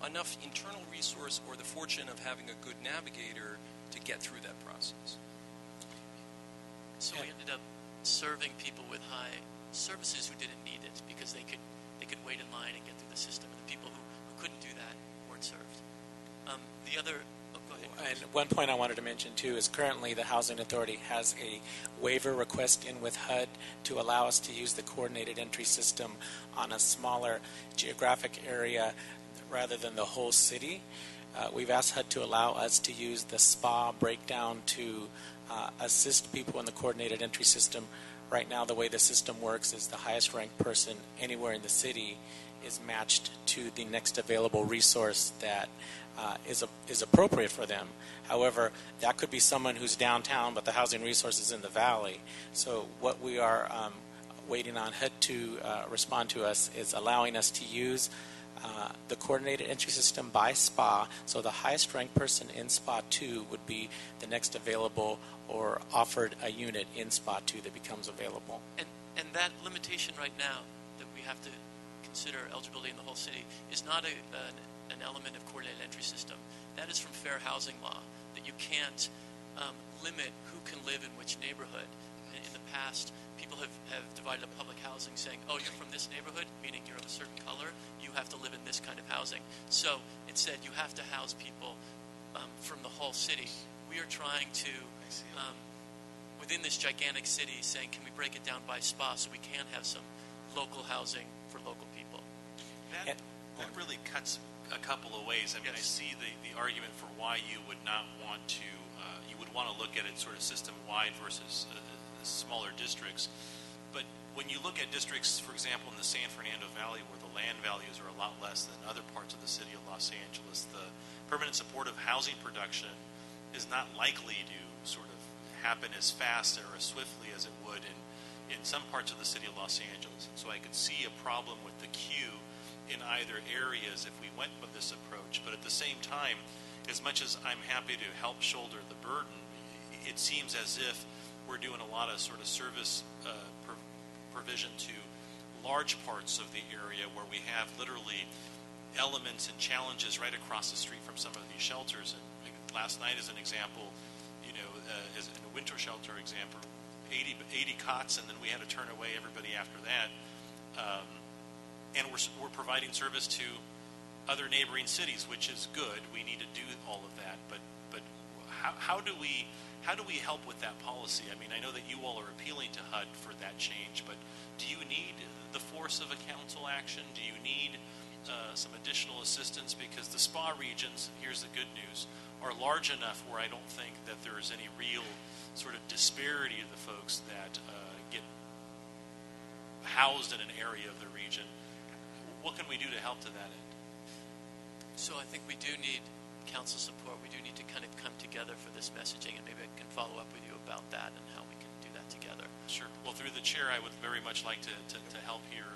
enough internal resource or the fortune of having a good navigator to get through that process. So we ended up serving people with high services who didn't need it because they could wait in line and get through the system, and the people who couldn't do that weren't served. The other, go ahead. And one point I wanted to mention too is currently the Housing Authority has a waiver request in with HUD to allow us to use the coordinated entry system on a smaller geographic area rather than the whole city. We've asked HUD to allow us to use the SPA breakdown to assist people in the coordinated entry system. Right now, the way the system works is the highest ranked person anywhere in the city is matched to the next available resource that is appropriate for them. However, that could be someone who's downtown, but the housing resource is in the valley. So what we are waiting on HUD to respond to us is allowing us to use the coordinated entry system by SPA, so the highest ranked person in SPA 2 would be the next available or offered a unit in SPA 2 that becomes available. And that limitation right now that we have to consider eligibility in the whole city is not an element of coordinated entry system. That is from fair housing law, that you can't limit who can live in which neighborhood. In the past, people have divided up public housing saying, oh, you're from this neighborhood, meaning you're of a certain color, you have to live in this kind of housing. So it said you have to house people from the whole city. We are trying to, within this gigantic city, saying, can we break it down by SPA so we can have some local housing for local people? That really cuts a couple of ways. I mean, I see the argument for why you would not want to, you would want to look at it sort of system-wide versus smaller districts. But when you look at districts, for example, in the San Fernando Valley, where the land values are a lot less than other parts of the city of Los Angeles, the permanent supportive housing production is not likely to sort of happen as fast or as swiftly as it would in some parts of the city of Los Angeles. And so I could see a problem with the queue in either areas if we went with this approach. But at the same time, as much as I'm happy to help shoulder the burden, it seems as if we're doing a lot of sort of service provision to large parts of the area where we have literally elements and challenges right across the street from some of these shelters. And last night, as an example, as in a winter shelter example, 80 cots, and then we had to turn away everybody after that. And we're providing service to other neighboring cities, which is good. We need to do all of that, but how do we help with that policy? I mean, I know that you all are appealing to HUD for that change, but do you need the force of a council action? Do you need some additional assistance? Because the SPA regions, here's the good news, are large enough where I don't think that there is any real sort of disparity of the folks that get housed in an area of the region. What can we do to help to that end? So I think we do need council support. We do need to kind of come together for this messaging, and maybe I can follow up with you about that and how we can do that together. Sure. Well, through the chair, I would very much like to help here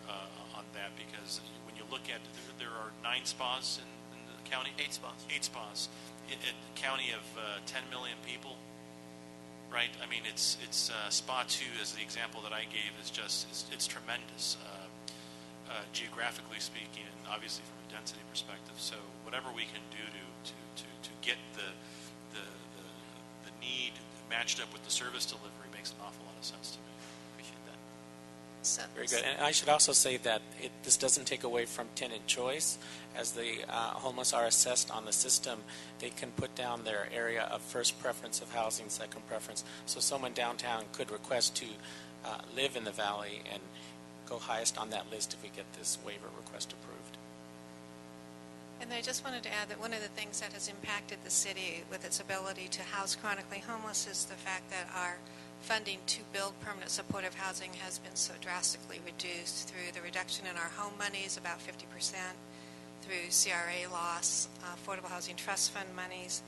on that, because when you look at, there are 9 spas in the county? 8 spas. 8 spas. In a county of 10 million people, right? I mean, it's Spa 2, as the example that I gave, is just, it's tremendous, geographically speaking, and obviously from a density perspective. So whatever we can do to get the need matched up with the service delivery makes an awful lot of sense to me. Appreciate that. So, Very good. And I should also say that this doesn't take away from tenant choice. As the homeless are assessed on the system, they can put down their area of first preference of housing, second preference. So someone downtown could request to live in the valley and go highest on that list if we get this waiver request approved. And I just wanted to add that one of the things that has impacted the city with its ability to house chronically homeless is the fact that our funding to build permanent supportive housing has been so drastically reduced through the reduction in our home monies, about 50%, through CRA loss, Affordable Housing Trust Fund monies,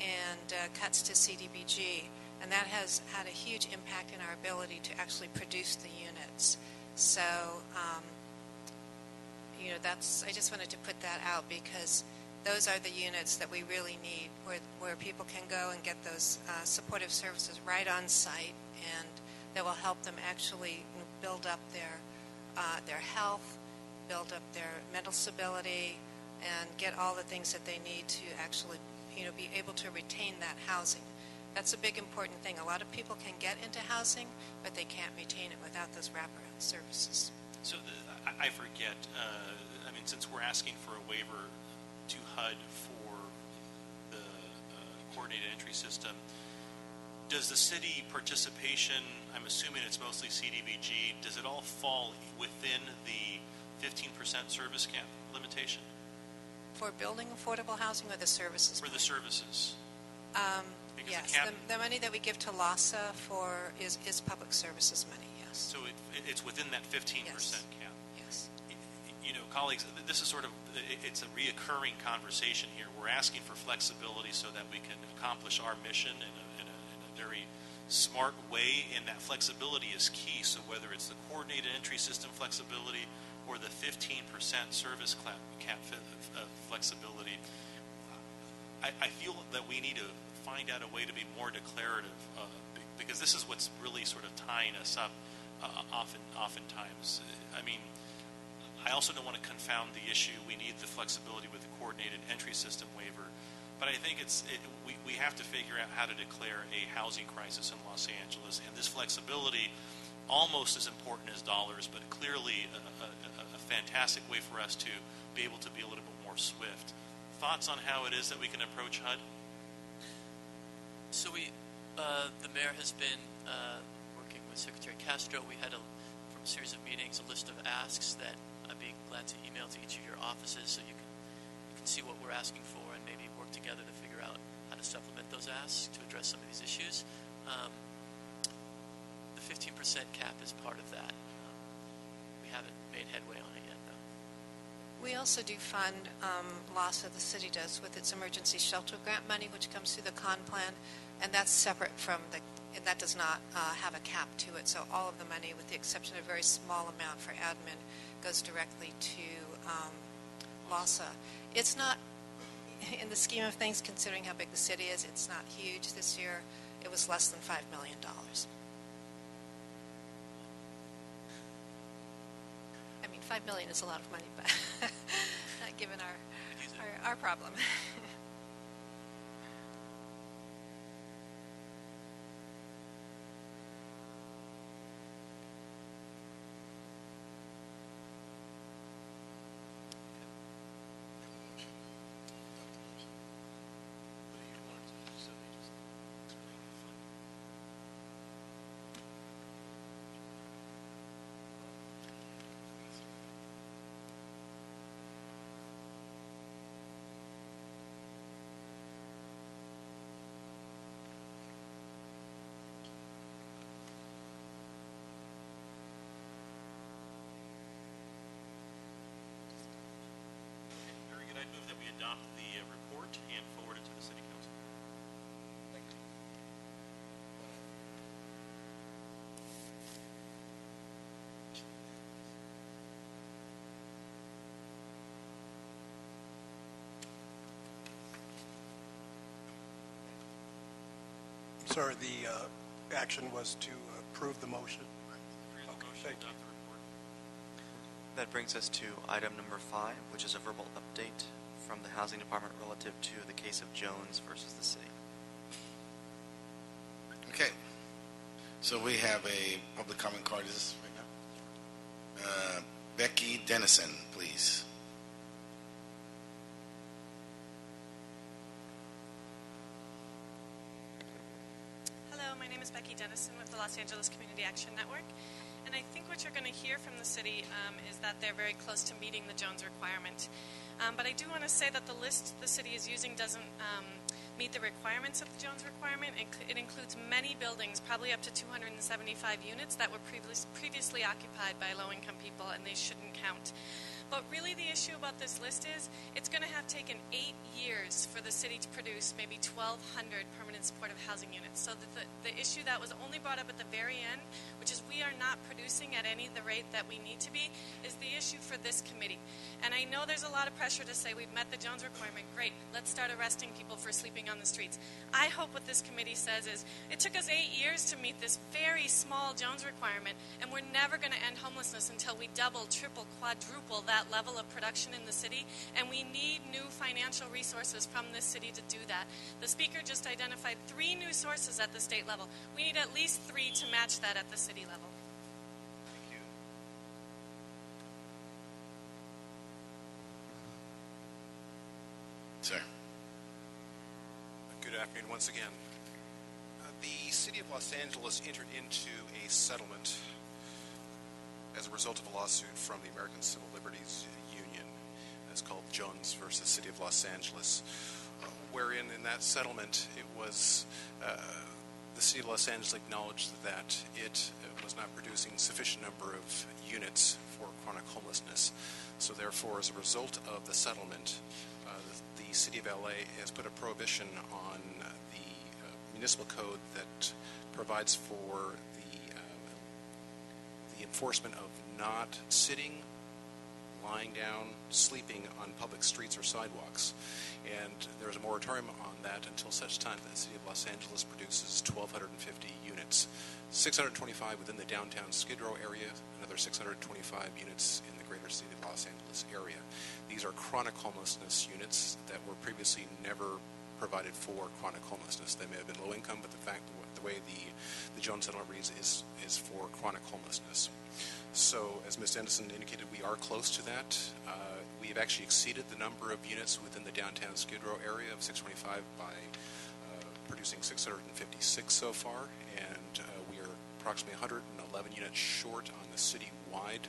and cuts to CDBG. And that has had a huge impact in our ability to actually produce the units. So, I just wanted to put that out, because those are the units that we really need, where people can go and get those supportive services right on site, and that will help them actually build up their health, build up their mental stability, and get all the things that they need to actually be able to retain that housing. That's a big important thing. A lot of people can get into housing, but they can't retain it without those wraparound services. So I forget, since we're asking for a waiver to HUD for the coordinated entry system, does the city participation, I'm assuming it's mostly CDBG, does it all fall within the 15% service cap limitation? For building affordable housing or the services? For the services. Yes, the money that we give to LASA is public services money, yes. So it's within that 15% yes. cap. Yes. Colleagues, this is it's a reoccurring conversation here. We're asking for flexibility so that we can accomplish our mission in a very smart way, and that flexibility is key. So whether it's the coordinated entry system flexibility or the 15% service cap flexibility, I feel that we need to find out a way to be more declarative, because this is what's really sort of tying us up oftentimes. I also don't want to confound the issue. We need the flexibility with the coordinated entry system waiver, but I think we have to figure out how to declare a housing crisis in Los Angeles, and this flexibility almost as important as dollars, but clearly a fantastic way for us to be able to be a little bit more swift. Thoughts on how it is that we can approach HUD? So the mayor has been working with Secretary Castro. We had from a series of meetings, a list of asks that I'd be glad to email to each of your offices, so you can see what we're asking for and maybe work together to figure out how to supplement those asks to address some of these issues. The 15% cap is part of that. We haven't made headway on it yet, though. We also do fund LASA, the city does, with its emergency shelter grant money, which comes through the CON plan, and that's separate from that does not have a cap to it. So all of the money, with the exception of a very small amount for admin, goes directly to LASA. It's not, in the scheme of things, considering how big the city is, it's not huge this year. It was less than $5 million. $5 million is a lot of money, but not given our problem. adopt the report and forward it to the City Council. Thank you. Sir, the action was to approve the motion. Thank you. That brings us to item number 5, which is a verbal update from the Housing Department relative to the case of Jones versus the city. Okay. So we have a public comment card. Is this right now? Becky Dennison, please. Hello, my name is Becky Dennison with the Los Angeles Community Action Network. And I think what you're going to hear from the city is that they're very close to meeting the Jones requirement. But I do want to say that the list the city is using doesn't meet the requirements of the Jones requirement. It includes many buildings, probably up to 275 units that were previously occupied by low-income people, and they shouldn't count. But really the issue about this list is it's going to have taken 8 years for the city to produce maybe 1,200 permanent supportive housing units. So the issue that was only brought up at the very end, which is we are not producing at any of the rate that we need to be, is the issue for this committee. And I know there's a lot of pressure to say we've met the Jones requirement. Great, let's start arresting people for sleeping on the streets. I hope what this committee says is it took us 8 years to meet this very small Jones requirement, and we're never going to end homelessness until we double, triple, quadruple that level of production in the city, and we need new financial resources from this city to do that. The speaker just identified 3 new sources at the state level. We need at least 3 to match that at the city level. Thank you. Sir. Good afternoon once again. The City of Los Angeles entered into a settlement as a result of a lawsuit from the American Civil Liberties Union. It's called Jones versus City of Los Angeles, wherein in that settlement it was the City of Los Angeles acknowledged that it was not producing sufficient number of units for chronic homelessness. So therefore, as a result of the settlement, the City of LA has put a prohibition on the municipal code that provides for the enforcement of not sitting, lying down, sleeping on public streets or sidewalks. And there's a moratorium on that until such time that the City of Los Angeles produces 1,250 units, 625 within the downtown Skid Row area, another 625 units in the greater City of Los Angeles area. These are chronic homelessness units that were previously never provided for chronic homelessness. They may have been low income, but the way the Jones settlement reads is for chronic homelessness. So, as Ms. Dennison indicated, we are close to that. We have actually exceeded the number of units within the downtown Skid Row area of 625 by producing 656 so far, and we are approximately 111 units short on the city-wide,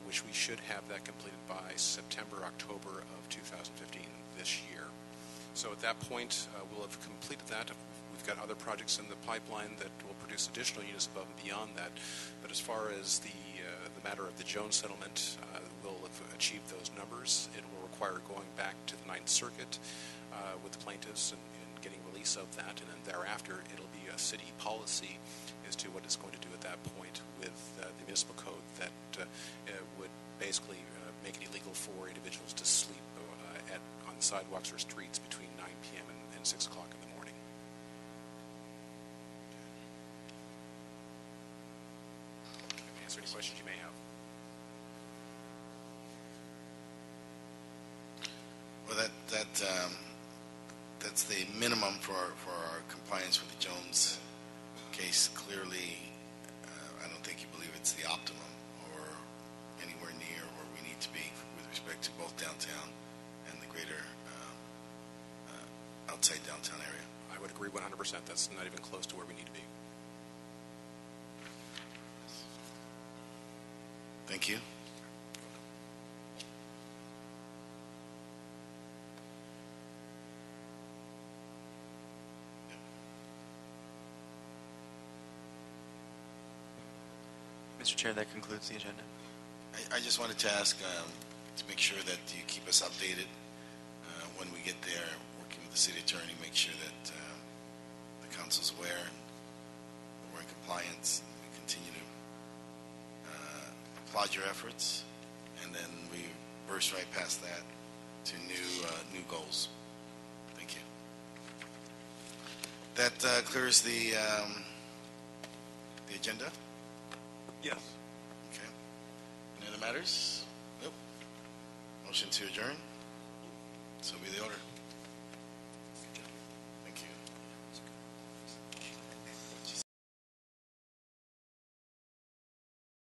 which we should have that completed by September, October of 2015 this year. So at that point, we'll have completed that. We've got other projects in the pipeline that will produce additional units above and beyond that. But as far as the matter of the Jones settlement, we'll have achieved those numbers. It will require going back to the Ninth Circuit with the plaintiffs and getting release of that. And then thereafter, it'll be a city policy as to what it's going to do at that point with the municipal code that would basically make it illegal for individuals to sleep on sidewalks or streets between 9 p.m. and 6 o'clock in the morning. Answer any questions you may have. Well, that's the minimum for our compliance with the Jones case. Clearly, I don't think you believe it's the optimum or anywhere near where we need to be with respect to both downtown and the greater outside downtown area. I would agree 100%. That's not even close to where we need to be. Thank you. Mr. Chair, that concludes the agenda. I just wanted to ask to make sure that you keep us updated city attorney, make sure that the council's aware and we're in compliance. And we continue to applaud your efforts, and then we burst right past that to new goals. Thank you. That clears the agenda. Yes. Okay. Any other matters? Nope. Motion to adjourn. So be the order.